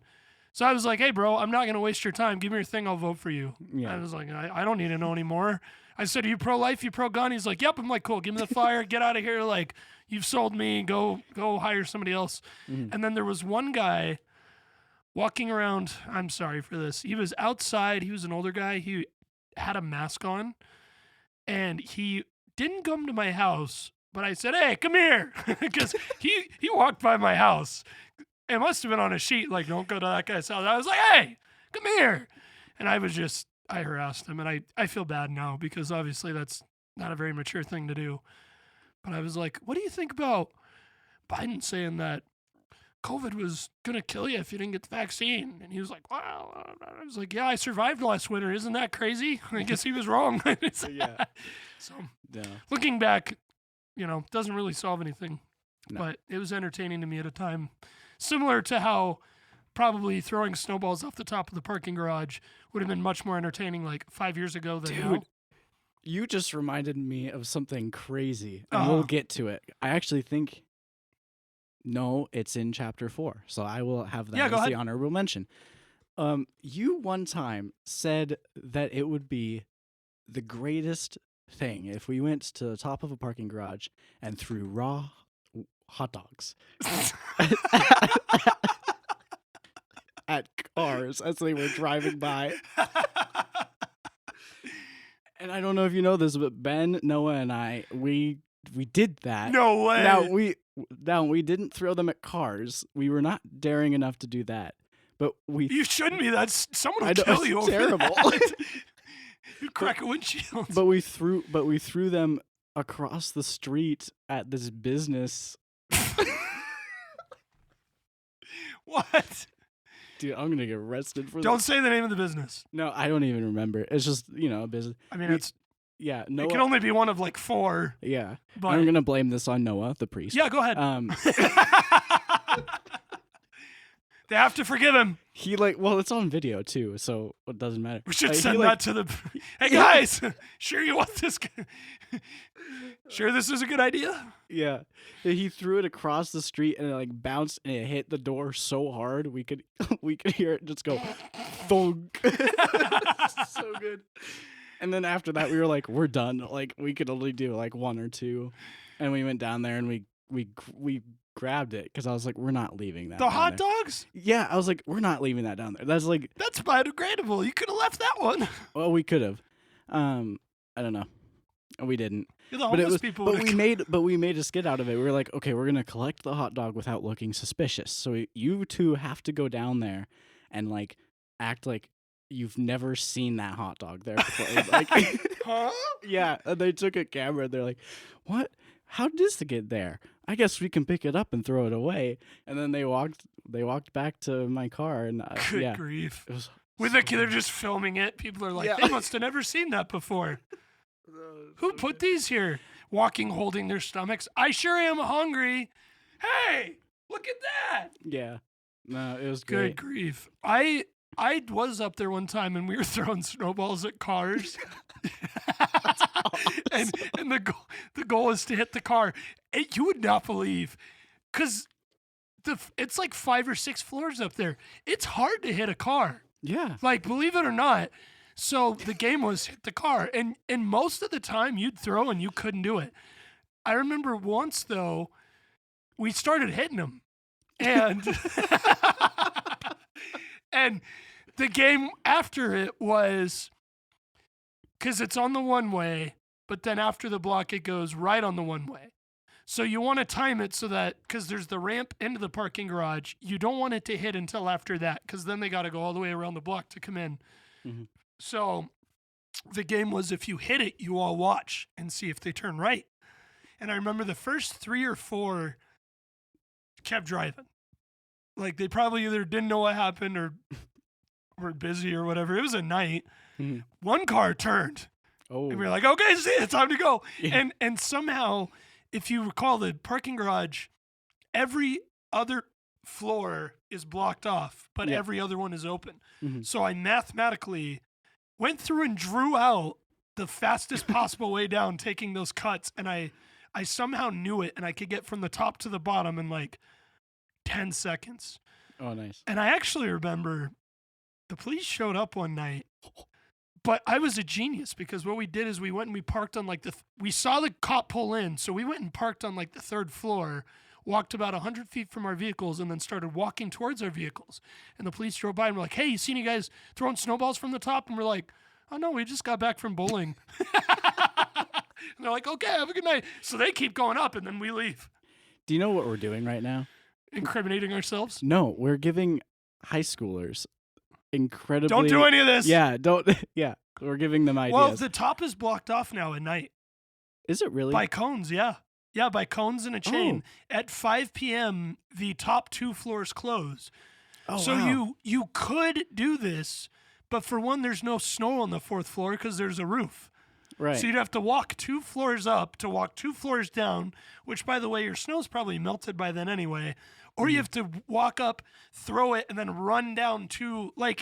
So I was like, hey, bro, I'm not going to waste your time. Give me your thing. I'll vote for you. Yeah. I was like, I don't need to know anymore. I said, are you pro-life? You pro-gun? He's like, yep. I'm like, cool. Give me the flyer. Get out of here. Like, you've sold me. Go hire somebody else. Mhm. And then there was one guy walking around. I'm sorry for this. He was outside. He was an older guy. He had a mask on. and he didn't come to my house, but I said, "Hey, come here," because he walked by my house. It must have been on a sheet, like, "Don't go to that guy's house." I was like, "Hey, come here," and I harassed him, and I feel bad now because obviously that's not a very mature thing to do. But I was like, "What do you think about Biden saying that COVID was gonna kill you if you didn't get the vaccine?" And he was like, "Wow." I was like, "Yeah, I survived last winter. Isn't that crazy?" I guess he was wrong. Yeah. So Yeah. looking back, doesn't really solve anything. No. But it was entertaining to me at a time. Similar to how probably throwing snowballs off the top of the parking garage would have been much more entertaining like 5 years ago than now. Dude, you just reminded me of something crazy, and we'll get to it. I actually think, no, it's in chapter 4, so I will have that go as ahead. the honorable mention. You one time said that it would be the greatest thing if we went to the top of a parking garage and threw raw hot dogs at cars as they were driving by. And I don't know if you know this, but Ben, Noah, and I, we did that. No way. Now we didn't throw them at cars. We were not daring enough to do that. But You shouldn't be. That's someone I will know, kill it's you over terrible. that. You'd crack a windshield. But we threw them across the street at this business. What? Dude, I'm gonna get arrested for Don't this. say the name of the business. No, I don't even remember. It's just, a business. I mean, It can Noah. only be one of like 4. Yeah, But I'm gonna blame this on Noah, the priest. yeah, go ahead. They have to forgive him. He it's on video too, so it doesn't matter. We should He, send that to the. Hey guys, sure you want this? Sure, this is a good idea. Yeah, he threw it across the street and it bounced and it hit the door so hard we could hear it just go thunk. So good. And then after that we were like, we're done. Like we could only do like 1 or 2, and we went down there and we grabbed it because I was like, we're not leaving that. The down hot there. dogs? Yeah, I was like, we're not leaving that down there. That's biodegradable. You could have left that one. well, we could have. I don't know. We didn't. The But homeless people. we made a skit out of it. We were like, okay, we're gonna collect the hot dog without looking suspicious. So you two have to go down there and act like you've never seen that hot dog there before. Huh? Yeah, and they took a camera. And they're like, what? How does it get there? I guess we can pick it up and throw it away. And then they walked back to my car, and Good yeah, grief. it was. With the kid, they're just filming it. People are like, Yeah. they must have never seen that before. Who put these here? Walking, holding their stomachs. I sure am hungry. Hey, look at that. Yeah, no, it was Good great. grief. I was up there one time and we were throwing snowballs at cars. and the goal is to hit the car. You would not believe, because it's like 5 or 6 floors up there. It's hard to hit a car. Yeah, Like, believe it or not. So the game was hit the car. And most of the time you'd throw and you couldn't do it. I remember once, though, we started hitting them. And and the game after it was, because it's on the one way, but then after the block it goes right on the one way. So you want to time it so that, because there's the ramp into the parking garage, you don't want it to hit until after that, because then they got to go all the way around the block to come in. Mm-hmm. So the game was, if you hit it, you all watch and see if they turn right. And I remember the first 3 or 4 kept driving. Like, they probably either didn't know what happened or were busy or whatever. It was a night. Mhm. One car turned. Oh, And we were like, okay, see, it's time to go. Yeah. And somehow, if you recall, the parking garage, every other floor is blocked off, but Yeah. every other one is open. Mhm. So I mathematically went through and drew out the fastest possible way down, taking those cuts. And I somehow knew it, and I could get from the top to the bottom in like 10 seconds. Oh, nice. And I actually remember the police showed up one night, but I was a genius, because what we did is we went and we parked on we saw the cop pull in. So we went and parked on the 3rd floor, walked about 100 feet from our vehicles, and then started walking towards our vehicles. And the police drove by and were like, hey, you seen you guys throwing snowballs from the top? And we're like, oh no, we just got back from bowling. they're like, okay, have a good night. So they keep going up, and then we leave, Do you know what we're doing right now? incriminating ourselves. No, we're giving high schoolers incredibly. Don't do any of this. Yeah, don't. Yeah, we're giving them ideas. Well, the top is blocked off now at night Is it really? by cones. Yeah, by cones and a chain. Oh. At 5 p.m., the top 2 floors close. Oh, So wow. you could do this, but for one, there's no snow on the 4th floor because there's a roof. Right. So you'd have to walk 2 floors up to walk 2 floors down, which, by the way, your snow's probably melted by then anyway. Or you have to walk up, throw it, and then run down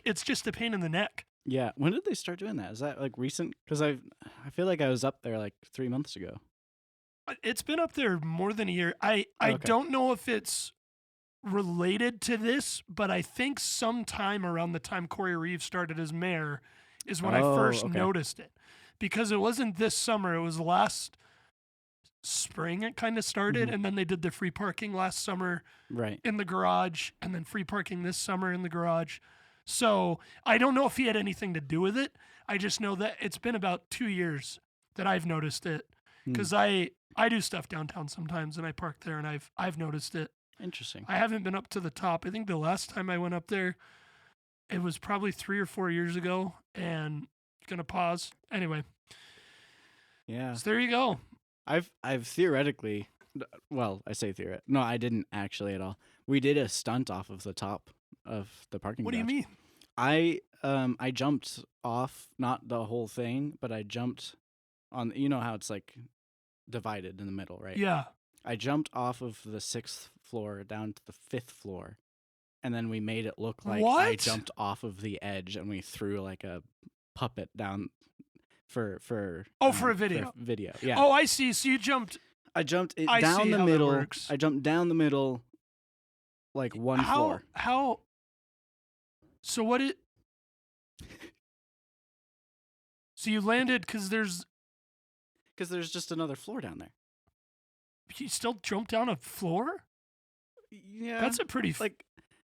it's just a pain in the neck. Yeah. When did they start doing that? Is that like recent? Because I feel like I was up there like 3 months ago. It's been up there more than a year. I Okay. don't know if it's related to this, but I think sometime around the time Corey Reeves started as mayor is when I first okay. noticed it. Because it wasn't this summer, it was last spring it kind of started, and then they did the free parking last summer Right. in the garage, and then free parking this summer in the garage. So I don't know if he had anything to do with it. I just know that it's been about 2 years that I've noticed it, because I do stuff downtown sometimes, and I park there, and I've noticed it. Interesting. I haven't been up to the top. I think the last time I went up there, it was probably 3 or 4 years ago, and gonna pause anyway. Yeah. So there you go. I've theoretically, well, I say theoretically. No, I didn't actually at all. We did a stunt off of the top of the parking What do you garage. mean? I jumped off, not the whole thing, but I jumped on. You know how it's like divided in the middle, right? Yeah. I jumped off of the 6th floor down to the 5th floor, and then we made it look like I What? jumped off of the edge, and we threw like a puppet down for for a video. video. Yeah. Oh, I see. So you jumped. I jumped I down see the how that middle. works. I jumped down the middle, like one floor. How? So what it? So you landed because there's. Because there's just another floor down there. You still jumped down a floor? Yeah. That's a pretty. like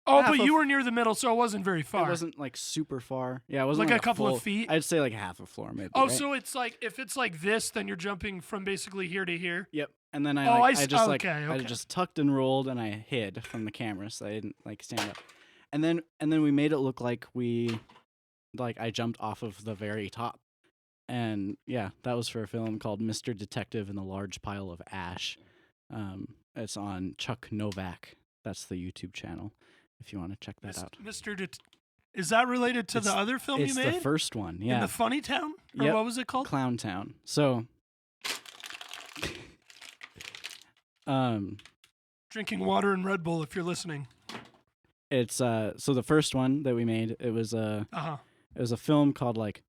oh, half but of- you were near the middle, so it wasn't very far. it wasn't like super far. Yeah, it wasn't Like like a couple of full- feet? I'd say like half a floor maybe. Oh, right? so it's like if it's like this, then you're jumping from basically here to here. Yep. And then Oh, I I see. just like Okay, I okay. just tucked and rolled and I hid from the camera so I didn't like stand up. And then we made it look like I jumped off of the very top. And yeah, that was for a film called Mr. Detective in the Large Pile of Ash. It's on Chuck Novak. That's the YouTube channel if you want to check that out. Is that related to the other film It's you made? the first one, In yeah. the Funny Town? Or Yep. what was it called? Clown Town. So Drinking water and Red Bull if you're listening. it's so the first one that we made, it was a film called it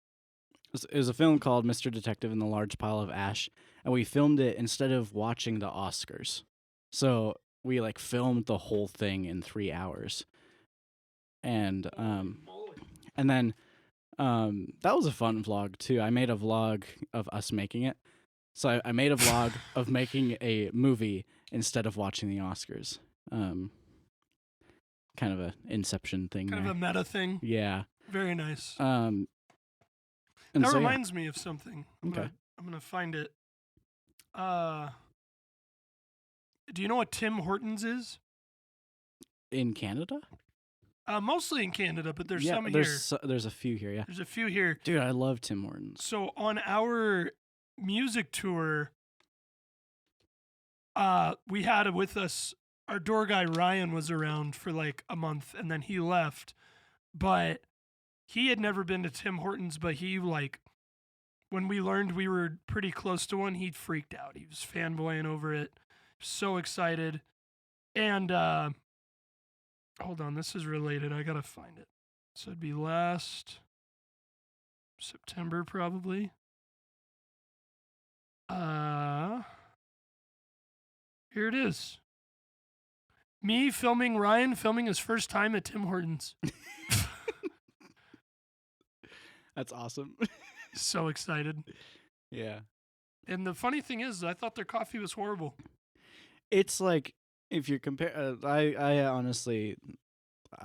was a film called Mr. Detective in the Large Pile of Ash, and we filmed it instead of watching the Oscars. So we like filmed the whole thing in 3 hours. And then that was a fun vlog too. I made a vlog of us making it. So I made a vlog of making a movie instead of watching the Oscars. Kind of a Inception thing. Kind there. of a meta thing. Yeah. Very nice. And That so, yeah. reminds me of something. Okay. I'm gonna find it. Do you know what Tim Hortons is? In Canada? Mostly in Canada, but there's yeah, some here. There's a few here, yeah. There's a few here. Dude, I love Tim Hortons. So on our music tour, we had it with us. Our door guy Ryan was around for like a month, and then he left. But he had never been to Tim Hortons, but he when we learned we were pretty close to one, he freaked out. He was fanboying over it, so excited. And hold on, this is related. I gotta find it. So it'd be last September probably. Here it is. Me filming Ryan filming his first time at Tim Hortons. That's awesome. So excited. Yeah. And the funny thing is, I thought their coffee was horrible. It's like, if you compare, I honestly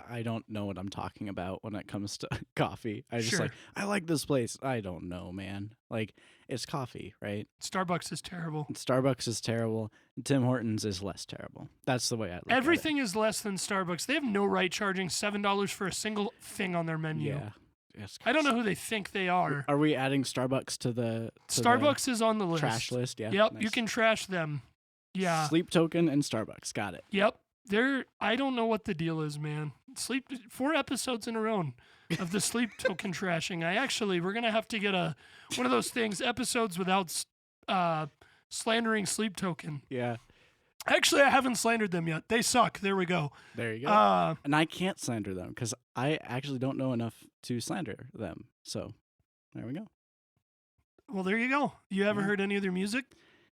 I don't know what I'm talking about when it comes to coffee. I just Sure. like, I like this place. I don't know, man. Like, it's coffee, right? Starbucks is terrible. Starbucks is terrible. Tim Hortons is less terrible. That's the way I look Everything is less than Starbucks. They have no right charging $7 for a single thing on their at it. menu. Yeah. Yes, I don't know who they think they are. Are we adding Starbucks to the Starbucks is on the list. trash list? Yeah. Yep, nice. you can trash them. Yeah. Sleep Token and Starbucks. Got it. Yep. I don't know what the deal is, man. 4 episodes in a row of the sleep token trashing. We're going to have to get one of those things, episodes without slandering sleep token. Yeah. Actually, I haven't slandered them yet. They suck. There we go. There you go. And I can't slander them because I actually don't know enough to slander them. So there we go. Well, there you go. You ever Yeah. heard any of their music?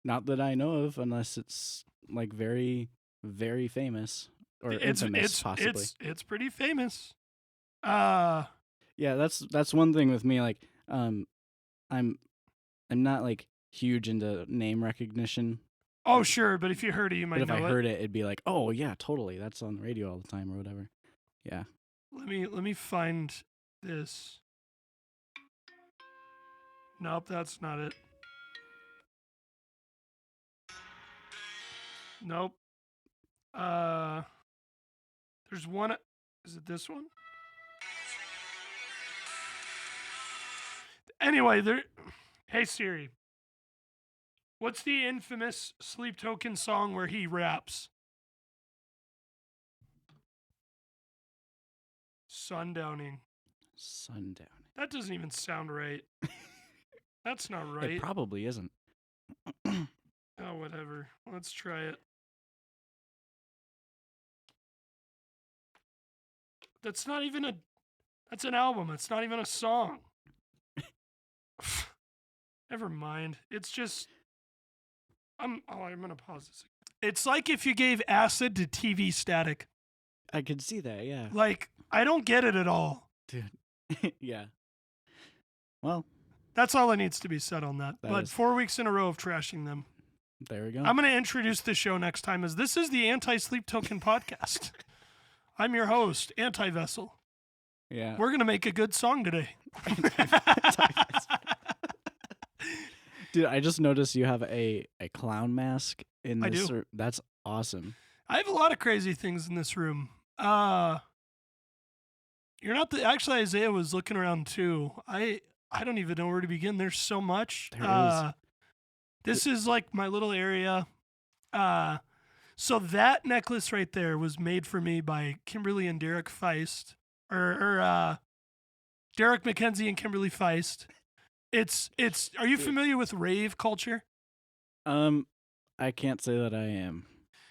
Not that I know of, unless it's like very, very famous or infamous, possibly. It's pretty famous. Yeah, that's one thing with me. Like, I'm not like huge into name recognition. Oh, sure, but if you heard it, you might But if know I it. heard it, it'd be like, oh yeah, totally. That's on the radio all the time or whatever. Yeah. Let me find this. Nope, that's not it. Nope. There's one. Is it this one? Anyway, Hey Siri. What's the infamous Sleep Token song where he raps? Sundowning. Sundowning. That doesn't even sound right. That's not right. It probably isn't. Oh, whatever. Let's try it. That's not even that's an album. It's not even a song. Never mind. It's just, I'm going to pause this. It's like if you gave acid to TV static. I could see that, yeah. Like, I don't get it at all. Dude. Yeah. Well, That's all that needs to be said on that. That But is- 4 weeks in a row of trashing them. there we go. I'm going to introduce the show next time as this is the Anti-Sleep Token Podcast. I'm your host, Anti-Vessel. Yeah. We're going to make a good song today. Dude, I just noticed you have a clown mask in I this. do. That's awesome. I have a lot of crazy things in this room. You're not actually, Isaiah was looking around too. I don't even know where to begin. There's so much. There is. This is like my little area. So that necklace right there was made for me by Kimberly and Derek Feist, or Derek McKenzie and Kimberly Feist. It's. Are you familiar with rave culture? I can't say that I am.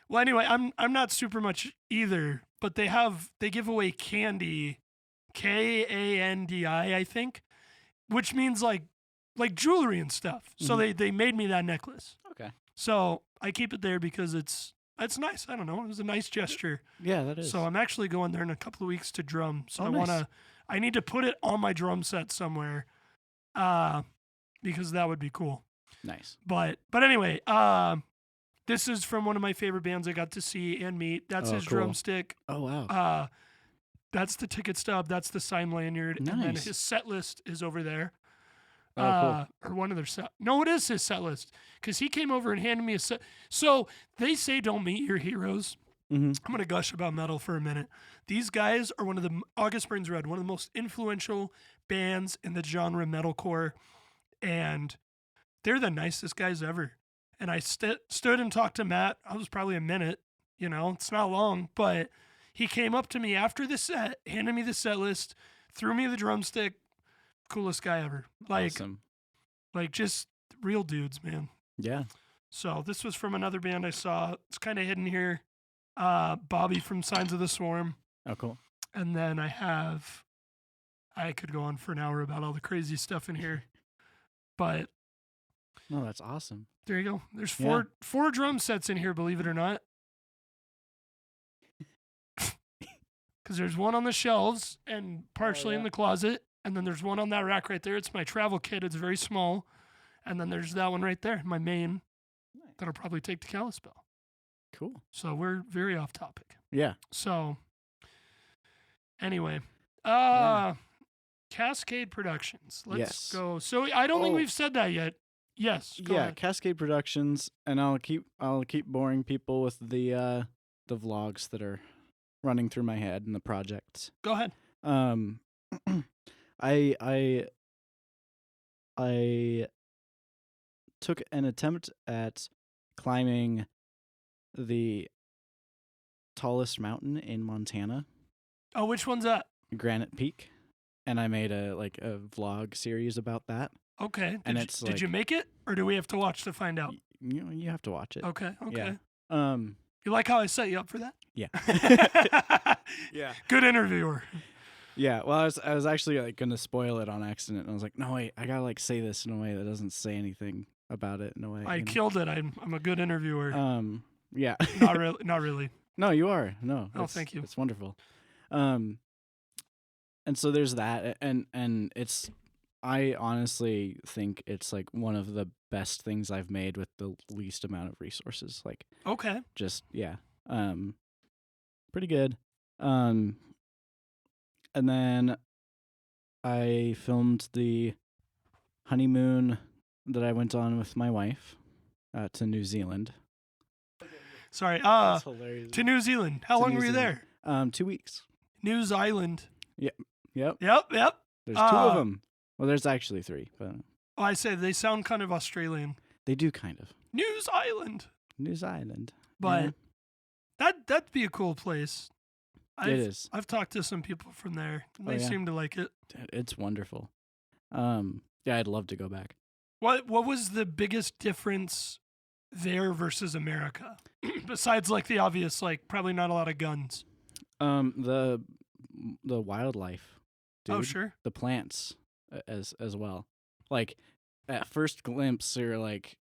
Well, anyway, I'm not super much either, but they give away candy, Kandi, I think, which means like jewelry and stuff. So they made me that necklace. Okay. So I keep it there because it's nice. I don't know. It was a nice gesture. Yeah, that is. So I'm actually going there in a couple of weeks to drum. So Oh, nice. I need to put it on my drum set somewhere, because that would be cool. Nice. But anyway, this is from one of my favorite bands I got to see and meet. That's Oh, his cool. drumstick. Oh, wow. That's the ticket stub. That's the sign lanyard. And then Nice. his set list is over there. Oh, Or one of their set. No, it is his set list because he came over and handed me a set. So they say don't meet your heroes. Mm-hmm. I'm going to gush about metal for a minute. These guys are one of the August Burns Red, one of the most influential bands in the genre metalcore, and they're the nicest guys ever. And I stood and talked to Matt. I was probably a minute, it's not long, but he came up to me after the set, handed me the set list, threw me the drumstick. Coolest guy ever. Awesome. Like just real dudes, man. Yeah. So this was from another band I saw. It's kind of hidden here. Bobby from Signs of the Swarm. Oh, cool. And then I could go on for an hour about all the crazy stuff in here. But No, that's awesome. there you go. There's Yeah. four drum sets in here, believe it or not. Because there's one on the shelves and partially in yeah. the closet. And then there's one on that rack right there. It's my travel kit. It's very small. And then there's that one right there, my main, Nice. that'll probably take to Kalispell. Cool. So we're very off topic. Yeah. So Anyway, Cascade Productions. Let's Yes. go. So I don't think Oh. we've said that yet. Yes. Go ahead. Cascade Productions, and I'll keep boring people with the vlogs that are running through my head and the projects. Go ahead. I took an attempt at climbing the tallest mountain in Montana, Oh, which one's that? Granite Peak, and I made a vlog series about that. Okay. And Did you make it, or do we have to watch to find out? You have to watch it. Okay. Okay. Yeah. You like how I set you up for that? Yeah. Yeah. Good interviewer. Yeah. Well, I was actually like gonna spoil it on accident, and I was like, no wait, I gotta like say this in a way that doesn't say anything about it in a way. I killed it. I'm a good interviewer. Yeah. Not really. Not really. No, you are. No. Oh, thank you. It's wonderful. And so there's that, and I honestly think it's like one of the best things I've made with the least amount of resources. Like, Okay. just pretty good. And then I filmed the honeymoon that I went on with my wife to New Zealand. Sorry. That's hilarious. To New Zealand. How To long New were you Zealand. there? 2 weeks. News Island. Yep. Yep. There's 2 of them. Well, there's actually 3, but Oh, I say they sound kind of Australian. they do kind of. News Island. New Zealand. But that'd be a cool place. It is. I've talked to some people from there. And Oh, they yeah. seem to like it. It's wonderful. Yeah, I'd love to go back. What was the biggest difference there versus America? Besides like the obvious, like probably not a lot of guns. The wildlife. Dude. Oh, sure. The plants as well. Like at first glance, you're like,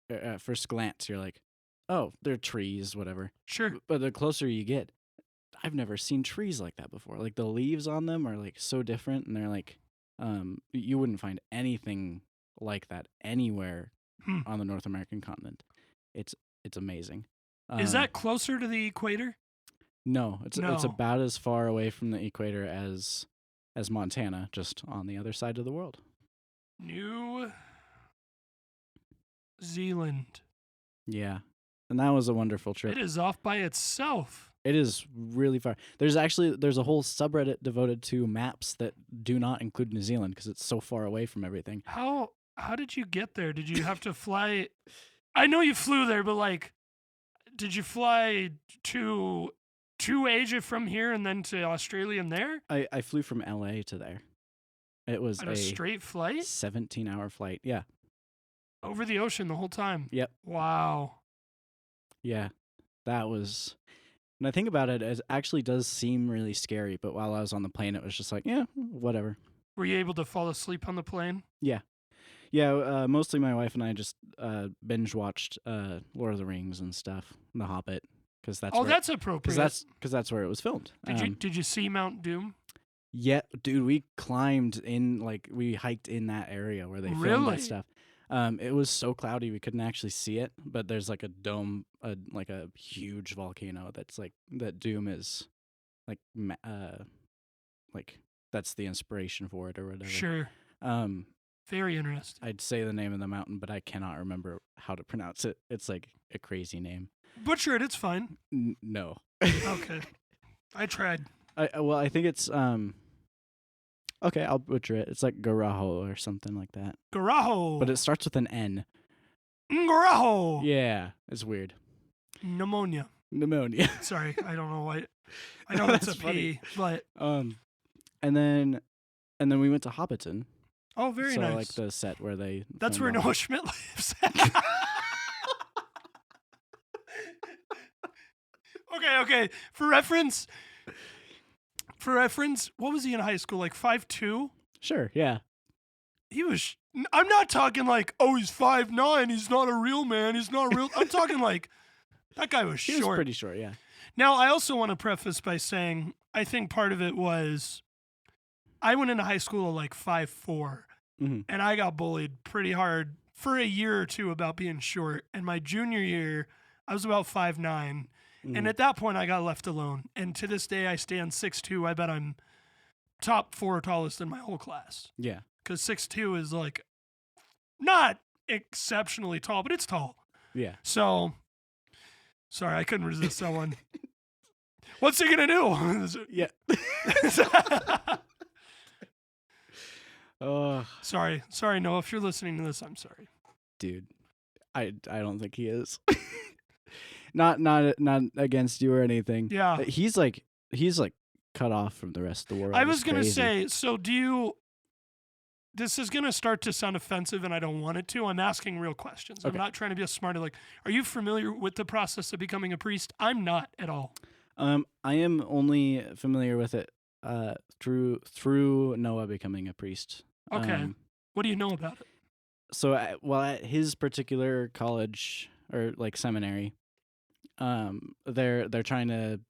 oh, they're trees, whatever. Sure. But the closer you get, I've never seen trees like that before. Like the leaves on them are like so different, and they're like, you wouldn't find anything like that anywhere on the North American continent. It's amazing. Is that closer to the equator? No, it's No. about as far away from the equator as Montana, just on the other side of the world. New Zealand. Yeah. And that was a wonderful trip. It is off by itself. It is really far. There's a whole subreddit devoted to maps that do not include New Zealand because it's so far away from everything. How did you get there? Did you have to fly? I know you flew there, but like, did you fly to Asia from here and then to Australia and there? I flew from LA to there. It was On a straight flight? 17-hour flight. Yeah. Over the ocean the whole time? Yep. Wow. Yeah. That was... When I think about it, it actually does seem really scary, but while I was on the plane, it was just like, yeah, whatever. Were you able to fall asleep on the plane? Yeah. Yeah, mostly my wife and I just binge watched Lord of the Rings and stuff, The Hobbit, because that's that's appropriate. because that's where it was filmed. Did you see Mount Doom? Yeah, dude, we climbed in, like, we hiked in that area where they filmed Really? that stuff. It was so cloudy we couldn't actually see it, but there's like a dome, like a huge volcano that's like, that Doom is like, like that's the inspiration for it or whatever. Sure. Very interesting. I'd say the name of the mountain, but I cannot remember how to pronounce it. It's like a crazy name. Butcher it, it's fine. No. Okay. I tried. I think it's okay, I'll butcher it. It's like Garaho or something like that. Garaho. But it starts with an N. Garaho. Yeah, it's weird. Pneumonia. Sorry, I don't know why. I know that's a funny. P, but and then we went to Hobbiton. oh, very so nice. like the set where they That's where filmed all Noah Schmidt lives. Okay. For reference, what was he in high school? Like 5'2"? Sure, yeah. He was. I'm not talking like, oh, he's 5'9". He's not a real man. He's not real. I'm talking like that guy was He short. was pretty short, yeah. Now, I also want to preface by saying I think part of it was I went into high school at like 5'4", Mm-hmm. and I got bullied pretty hard for a year or two about being short. And my junior year, I was about 5'9", Mm-hmm. and at that point, I got left alone. And to this day, I stand 6'2". I bet I'm top 4 tallest in my whole class. Yeah. Because 6'2" is like not exceptionally tall, but it's tall. Yeah. So, sorry, I couldn't resist that one. What's he gonna do? Yeah. Sorry, Noah. If you're listening to this, I'm sorry, dude. I don't think he is. not against you or anything. Yeah. He's like cut off from the rest of the world. I It's was gonna crazy. say. So do you? This is gonna start to sound offensive, and I don't want it to. I'm asking real questions. I'm Okay. not trying to be a smarty. Like, are you familiar with the process of becoming a priest? I'm not at all. I am only familiar with it through Noah becoming a priest. Okay. What do you know about it? So at his particular college or like seminary, they're trying to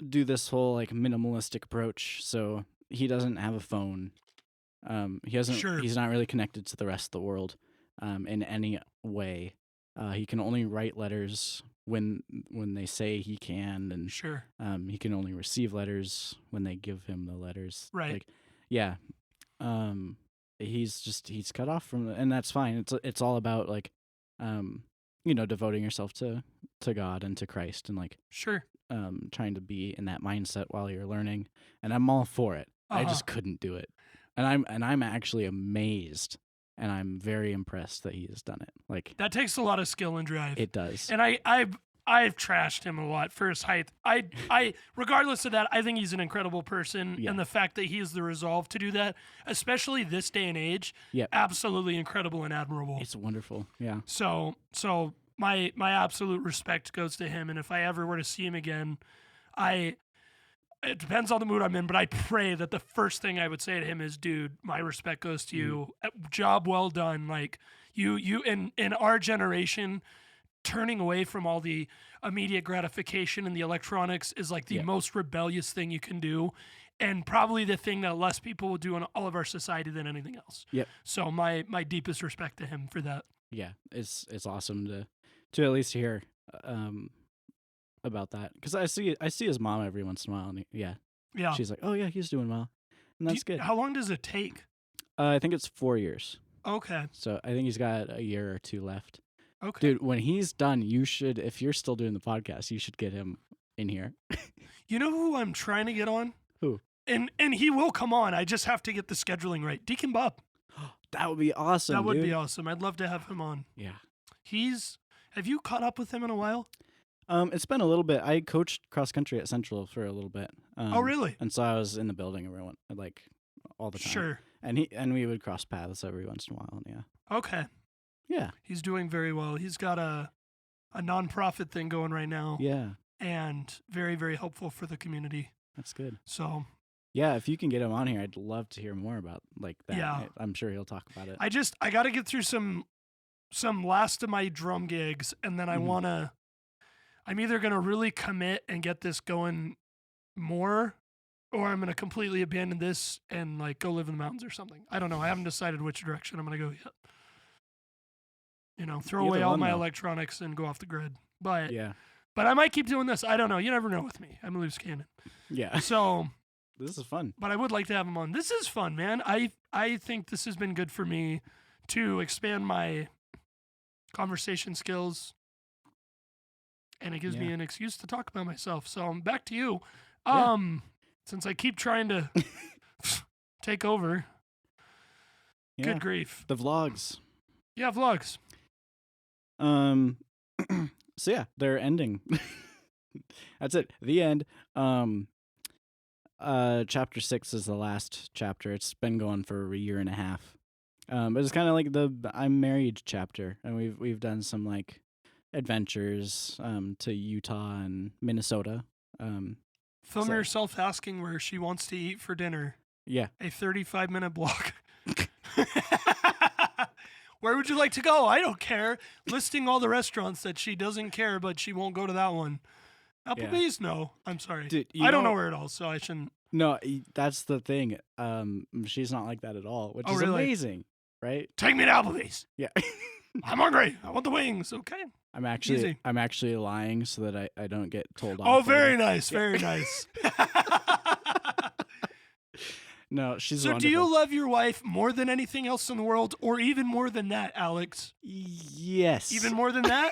do this whole like minimalistic approach. So he doesn't have a phone. He hasn't. Sure. He's not really connected to the rest of the world, in any way. He can only write letters when they say he can, and Sure. he can only receive letters when they give him the letters. Right. Like, yeah. He's cut off from, and that's fine. It's all about like, devoting yourself to God and to Christ, and like, Sure. trying to be in that mindset while you're learning. And I'm all for it. I just couldn't do it, and I'm actually amazed, and I'm very impressed that he has done it. Like, That takes a lot of skill and drive. it does. And I've trashed him a lot for his height. I regardless of that, I think he's an incredible person, Yeah. and the fact that he has the resolve to do that, especially this day and age, Yep. absolutely incredible and admirable. It's wonderful. Yeah. So my absolute respect goes to him, and if I ever were to see him again, it depends on the mood I'm in, but I pray that the first thing I would say to him is, dude, my respect goes to you. Job well done. Like you in our generation, turning away from all the immediate gratification and the electronics is like the Yeah. most rebellious thing you can do, and probably the thing that less people will do in all of our society than anything else. Yep. So my deepest respect to him for that. Yeah. It's awesome to at least hear about that, because I see his mom every once in a while, and yeah, she's like, oh yeah, he's doing well, and that's good. How long does it take? I think it's 4 years, Okay. so I think he's got a year or two left. Okay. Dude, when he's done, you should, if you're still doing the podcast, you should get him in here. You know who I'm trying to get on? Who? And he will come on. I just have to get the scheduling right. Deacon Bob. That would be awesome. That would be dude. awesome. I'd love to have him on. Yeah. Have you caught up with him in a while? It's been a little bit. I coached cross country at Central for a little bit. Oh, really? And so I was in the building everyone like all the time. Sure. And we would cross paths every once in a while. Yeah. Okay. Yeah. He's doing very well. He's got a nonprofit thing going right now. Yeah. And very, very helpful for the community. That's good. So Yeah, if you can get him on here, I'd love to hear more about like that. Yeah. I'm sure he'll talk about it. I got to get through some last of my drum gigs, and then I'm either going to really commit and get this going more, or I'm going to completely abandon this and like go live in the mountains or something. I don't know. I haven't decided which direction I'm going to go yet. Throw Either away all one, my though. electronics and go off the grid. But Yeah. I might keep doing this. I don't know. You never know with me. I'm a loose cannon. Yeah. So, This is fun. but I would like to have him on. This is fun, man. I think this has been good for me to expand my conversation skills, and it gives me Yeah. an excuse to talk about myself. So back to you. Yeah. Since I keep trying to take over. Yeah. Good grief. The vlogs. Yeah, vlogs. So yeah, they're ending. That's it. The end. Chapter 6 is the last chapter. It's been going for a year and a half. But it's kind of like the I'm married chapter, and we've done some like adventures to Utah and Minnesota. Film So- yourself asking where she wants to eat for dinner. Yeah. A 35-minute block. Where would you like to go? I don't care. Listing all the restaurants that she doesn't care, but she won't go to that one. Applebee's? No. I'm sorry. Dude, I don't know where it all, so I shouldn't. No, that's the thing. She's not like that at all, which Oh, is really? amazing, right? Take me to Applebee's. Yeah. I'm hungry. I want the wings. Okay. I'm Easy. actually lying so that I don't get told off. Oh, later. very nice. Very nice. No, she's So wonderful. do you love your wife more than anything else in the world, or even more than that, Alex? Yes. Even more than that?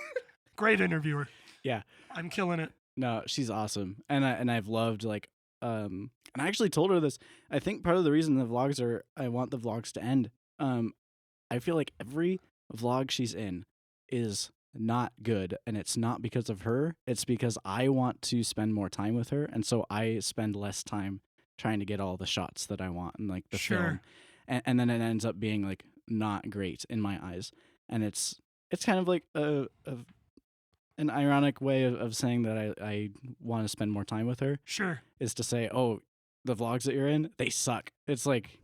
Great interviewer. Yeah. I'm killing it. No, she's awesome. And I've loved and I actually told her this. I think part of the reason I want the vlogs to end. I feel like every vlog she's in is not good, and it's not because of her. It's because I want to spend more time with her, and so I spend less time trying to get all the shots that I want and like the film. And then it ends up being like not great in my eyes. And it's kind of like an ironic way of saying that I want to spend more time with her Sure. is to say, oh, the vlogs that you're in, they suck. It's like,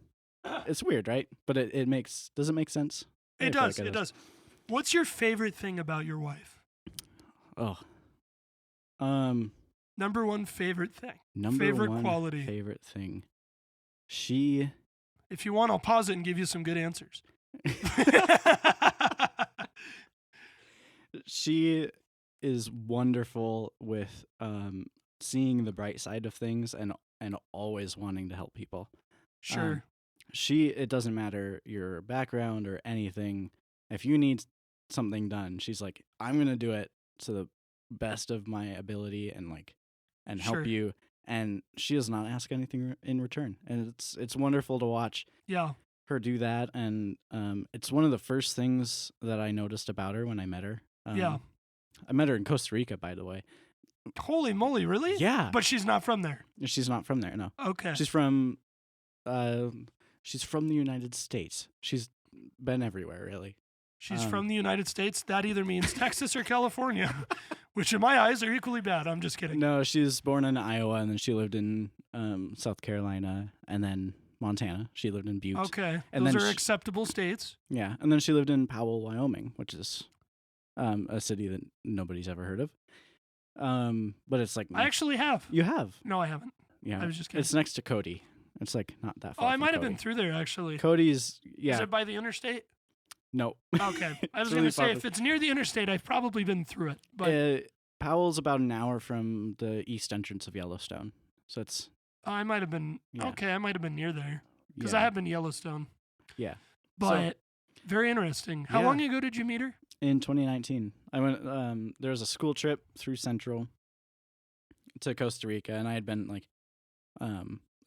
it's weird, right? But does it make sense? It does. It does. What's your favorite thing about your wife? Oh. Number one favorite thing. Favorite quality. Favorite thing. She. If you want, I'll pause it and give you some good answers. She is wonderful with seeing the bright side of things and always wanting to help people. Sure. It doesn't matter your background or anything. If you need something done, she's like, I'm going to do it to the best of my ability and help Sure. you. And she does not ask anything in return. And it's wonderful to watch Yeah. her do that. And it's one of the first things that I noticed about her when I met her. Yeah. I met her in Costa Rica, by the way. Holy moly, really? Yeah. But she's not from there. She's not from there, no. Okay. She's from the United States. She's been everywhere, really. She's from the United States. That either means Texas or California, which in my eyes are equally bad. I'm just kidding. No, she was born in Iowa, and then she lived in South Carolina, and then Montana. She lived in Butte. Okay. And Those then are she- acceptable states. Yeah, and then she lived in Powell, Wyoming, which is a city that nobody's ever heard of. But it's like I actually have. you have. No, I haven't. Yeah, I was just kidding. it's next to Cody. It's like not that Oh, far. I from might have Cody. been through there, actually. Cody's Is yeah. it by the interstate? No. Okay. I was It's going really to say, far if it's near the interstate, I've probably been through it. But Powell's about an hour from the east entrance of Yellowstone, so it's I might have been, Yeah. okay, I might have been near there. Because yeah. I have been to Yellowstone. Yeah. But very interesting. How Yeah. long ago did you meet her? In 2019, I went. There was a school trip through Central to Costa Rica, and I had been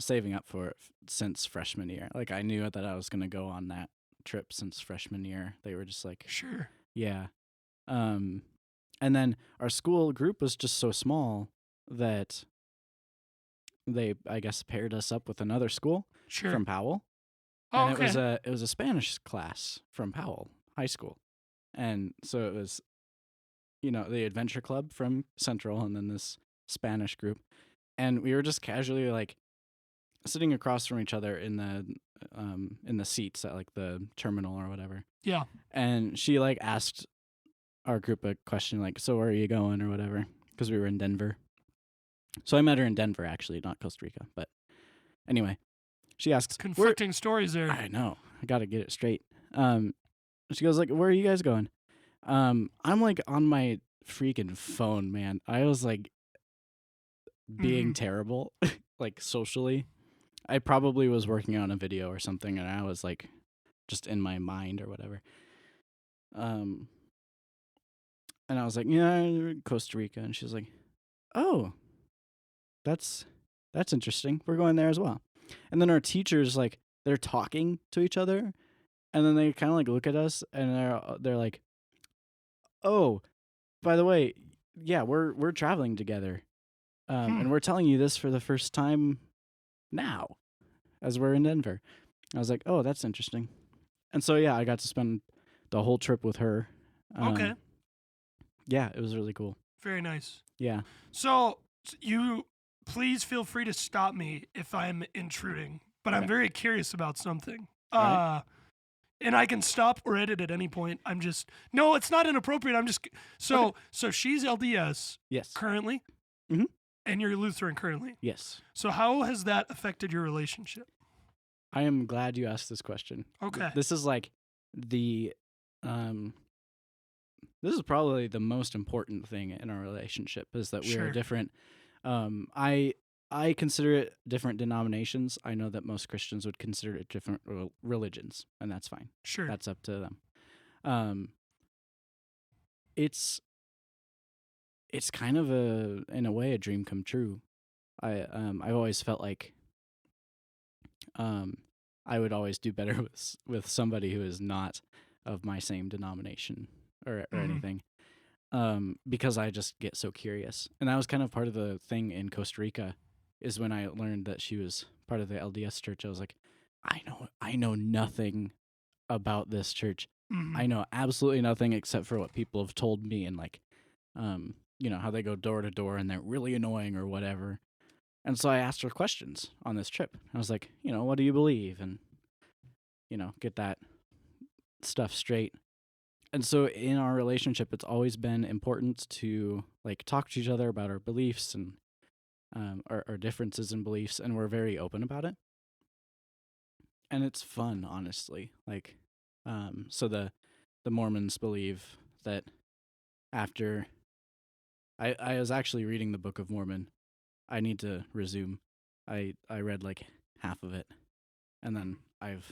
saving up for it since freshman year. Like I knew that I was going to go on that trip since freshman year. They were just like, Sure. yeah. And then our school group was just so small that they, I guess, paired us up with another school Sure. from Powell. Oh, And okay. it was a Spanish class from Powell High School. And so it was, the adventure club from Central and then this Spanish group. And we were just casually sitting across from each other in the seats at the terminal or whatever. Yeah. And she asked our group a question so where are you going or whatever? Because we were in Denver. So I met her in Denver actually, not Costa Rica. But anyway, she asks, Conflicting stories there. I know. I got to get it straight. She goes where are you guys going? I'm on my freaking phone, man. I was being Mhm. terrible, socially. I probably was working on a video or something, and I was just in my mind or whatever. And I was yeah, Costa Rica, and she's like, oh, that's interesting. We're going there as well. And then our teachers they're talking to each other, and then they kind of look at us, and they're like, oh, by the way, yeah, we're traveling together, and we're telling you this for the first time now, as we're in Denver. I was like, oh, that's interesting. And so yeah, I got to spend the whole trip with her. Okay. Yeah, it was really cool. Very nice. Yeah. So you please feel free to stop me if I'm intruding, but I'm Okay. very curious about something. Right. And I can stop or edit at any point. No, it's not inappropriate. So she's LDS Yes. currently, Mhm. and you're Lutheran currently. Yes. So how has that affected your relationship? I am glad you asked this question. Okay. This is the this is probably the most important thing in our relationship is that we Sure. are different. I I consider it different denominations. I know that most Christians would consider it different religions, and that's fine. Sure. That's up to them. It's kind of in a way a dream come true. I've always felt like I would always do better with somebody who is not of my same denomination or anything. Because I just get so curious. And that was kind of part of the thing in Costa Rica, is when I learned that she was part of the LDS church. I was like, I know nothing about this church. I know absolutely nothing except for what people have told me, and like, how they go door to door and they're really annoying or whatever. And so I asked her questions on this trip. I was like, what do you believe? And, get that stuff straight. And so in our relationship, it's always been important to like talk to each other about our beliefs and our differences in beliefs, and we're very open about it. And it's fun, honestly. Like, so the Mormons believe that after I was actually reading the Book of Mormon. I need to resume. I read like half of it, and then I'm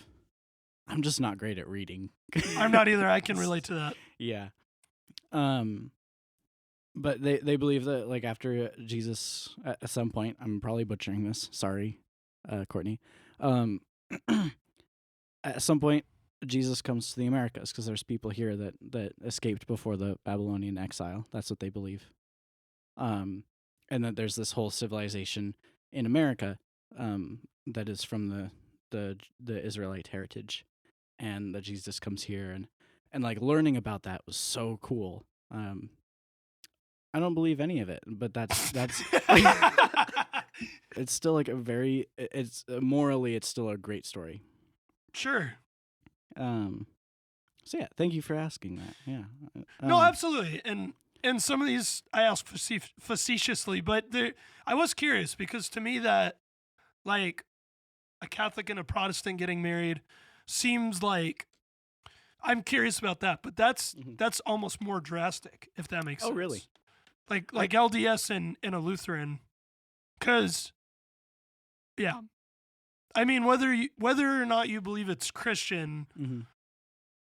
just not great at reading. I'm not either. I can relate to that. Yeah. But they believe that like after Jesus at some point, I'm probably butchering this. Sorry, Courtney. At some point, Jesus comes to the Americas because there's people here that escaped before the Babylonian exile. That's what they believe. And that there's this whole civilization in America that is from the Israelite heritage, and that Jesus comes here, and like learning about that was so cool. I don't believe any of it, but that's it's still like it's morally it's still a great story. Sure. So yeah, thank you for asking that. Yeah. No, absolutely. And some of these I ask facetiously, but I was curious because to me that like a Catholic and a Protestant getting married seems like I'm curious about that, but that's almost more drastic if that makes sense. Oh, really? Like LDS and a Lutheran, because yeah, I mean whether or not you believe it's Christian,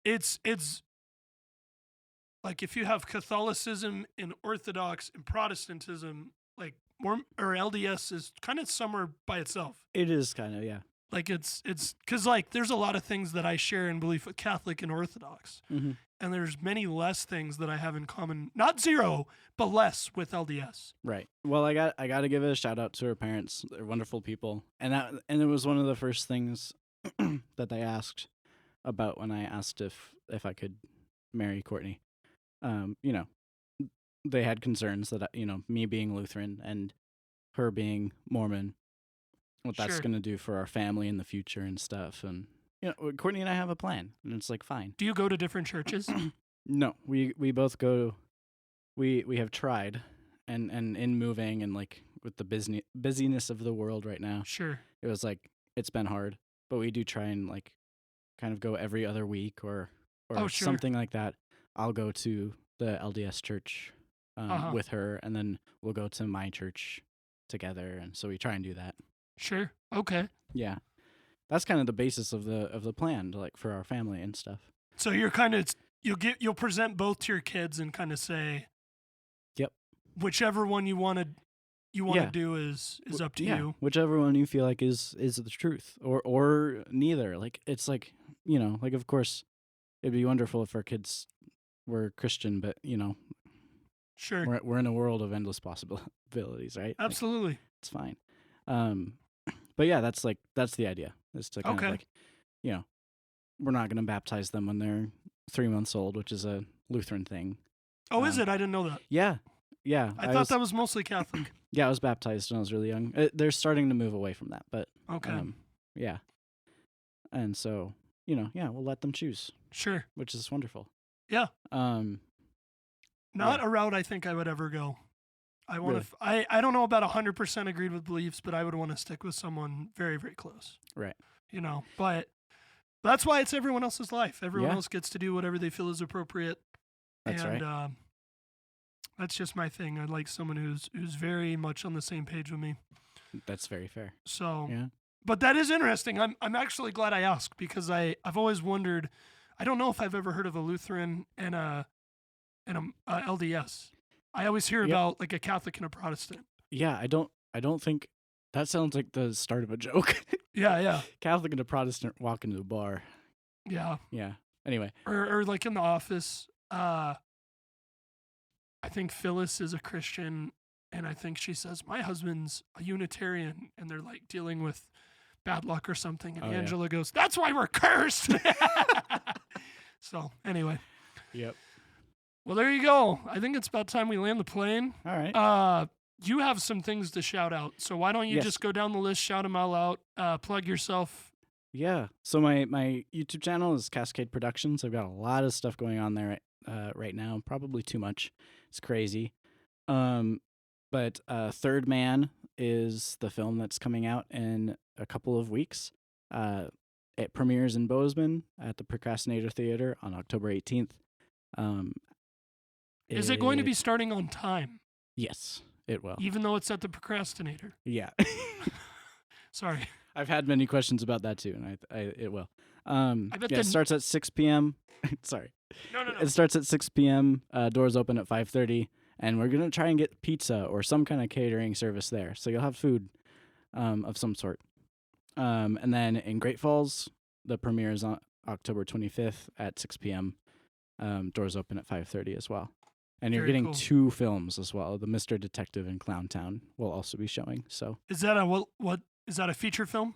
it's like if you have Catholicism and Orthodox and Protestantism, like or LDS is kind of somewhere by itself. It is kind of, yeah. Like it's because like there's a lot of things that I share in belief with Catholic and Orthodox, and there's many less things that I have in common. Not zero, but less with LDS. Right. Well, I got to give a shout out to her parents. They're wonderful people, and it was one of the first things that they asked about when I asked if I could marry Courtney. They had concerns that me being Lutheran and her being Mormon, what that's going to do for our family in the future and stuff. And Courtney and I have a plan, and it's like fine. Do you go to different churches? No, we both go. We have tried, and in moving and like with the busyness of the world right now. Sure. It was like it's been hard, but we do try and like kind of go every other week or something like that. I'll go to the LDS church with her, and then we'll go to my church together, and so we try and do that. Sure. Okay. Yeah, that's kind of the basis of the plan, like for our family and stuff. So you're kind of you'll present both to your kids and kind of say, yep, whichever one you want to do is up to you. Whichever one you feel like is the truth, or neither. Like it's like like of course it'd be wonderful if our kids were Christian, but sure, we're in a world of endless possibilities, right? Absolutely, like, it's fine. But yeah, that's the idea, is to kind of like, we're not going to baptize them when they're 3 months old, which is a Lutheran thing. Oh, is it? I didn't know that. Yeah. I thought that was mostly Catholic. Yeah, I was baptized when I was really young. They're starting to move away from that, but yeah. And so, we'll let them choose. Sure. Which is wonderful. Yeah. Not a route I think I would ever go. I want to. I don't know about 100% agreed with beliefs, but I would want to stick with someone very, very close. Right. But that's why it's everyone else's life. Everyone else gets to do whatever they feel is appropriate. That's right. That's just my thing. I'd like someone who's very much on the same page with me. That's very fair. So, Yeah. but that is interesting. I'm actually glad I asked because I've always wondered. I don't know if I've ever heard of a Lutheran and a LDS. I always hear Yep. about like a Catholic and a Protestant. Yeah, I don't think that sounds like the start of a joke. Yeah. Catholic and a Protestant walk into a bar. Yeah. Yeah. Anyway. Or like in the office, I think Phyllis is a Christian, and I think she says, my husband's a Unitarian, and they're like dealing with bad luck or something. And Oh, yeah. Angela goes, that's why we're cursed. So anyway. Yep. Well, there you go. I think it's about time we land the plane. All right. You have some things to shout out. So why don't you Yes. just go down the list, shout them all out, plug yourself. Yeah. So my YouTube channel is Cascade Productions. I've got a lot of stuff going on there right now. Probably too much. It's crazy. But Third Man is the film that's coming out in a couple of weeks. It premieres in Bozeman at the Procrastinator Theater on October 18th. Is it going to be starting on time? Yes, it will. Even though it's at the Procrastinator. Yeah. Sorry. I've had many questions about that too, and it will. bet It starts at 6 p.m. Sorry. No. It starts at 6 p.m. Doors open at 5:30, and we're gonna try and get pizza or some kind of catering service there, so you'll have food of some sort. And then in Great Falls, the premiere is on October 25th at 6 p.m. Doors open at 5:30 as well. And you're Very getting cool. 2 films as well. The Mr. Detective in Clowntown will also be showing. So Is that a what is that a feature film?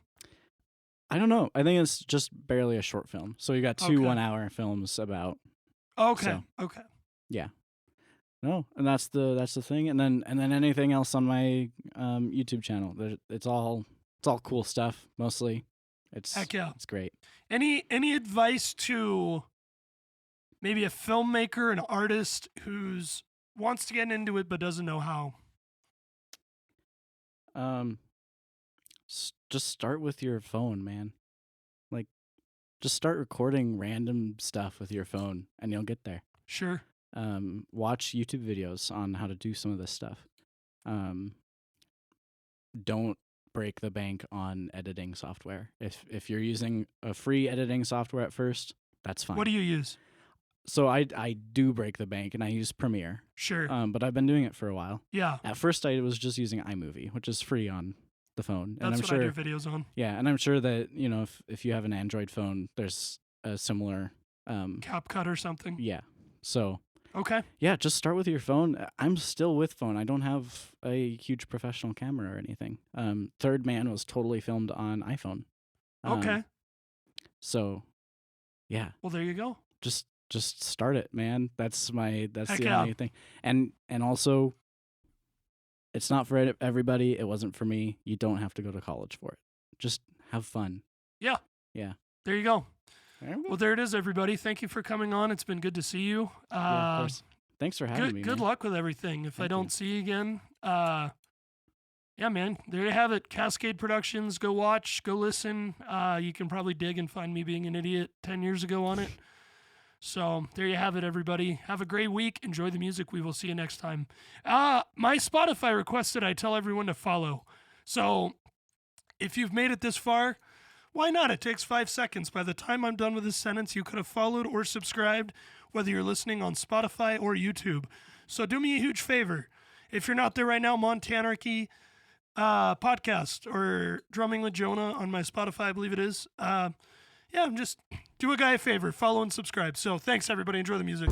I don't know. I think it's just barely a short film. So you got 2 Okay. 1-hour films about. Okay. So- Okay. No, and that's the thing. And then anything else on my YouTube channel. It's all cool stuff mostly. Heck yeah. It's great. Any advice to maybe a filmmaker, an artist who's wants to get into it but doesn't know how? Just start with your phone, man. Like, just start recording random stuff with your phone, and you'll get there. Sure. Watch YouTube videos on how to do some of this stuff. Don't break the bank on editing software. If you're using a free editing software at first, that's fine. What do you use? So I do break the bank, and I use Premiere. Sure. But I've been doing it for a while. Yeah. At first, I was just using iMovie, which is free on the phone. And That's I'm what sure, I do videos on. yeah, and I'm sure that if you have an Android phone, there's a similar. CapCut or something. Yeah. So Okay. yeah, just start with your phone. I'm still with phone. I don't have a huge professional camera or anything. Third Man was totally filmed on iPhone. Okay. So yeah, Well, there you go. just start it, man. That's Heck the yeah. only thing. And also, it's not for everybody. It wasn't for me. You don't have to go to college for it. Just have fun. Yeah. Yeah. There you go. There we go. Well, there it is, everybody. Thank you for coming on. It's been good to see you. Yeah, of course. Thanks for having me. Good man. luck with everything. If I Thank don't you. see you again, yeah, man, there you have it. Cascade Productions. Go watch, go listen. You can probably dig and find me being an idiot 10 years ago on it. So there you have it, everybody. Have a great week. Enjoy the music. We will see you next time. My Spotify requested I tell everyone to follow. So if you've made it this far, why not? It takes 5 seconds. By the time I'm done with this sentence, you could have followed or subscribed, whether you're listening on Spotify or YouTube. So do me a huge favor. If you're not there right now, Montanarchy podcast or Drumming with Jonah on my Spotify, I believe it is. Yeah, just do a guy a favor. Follow and subscribe. So thanks, everybody. Enjoy the music.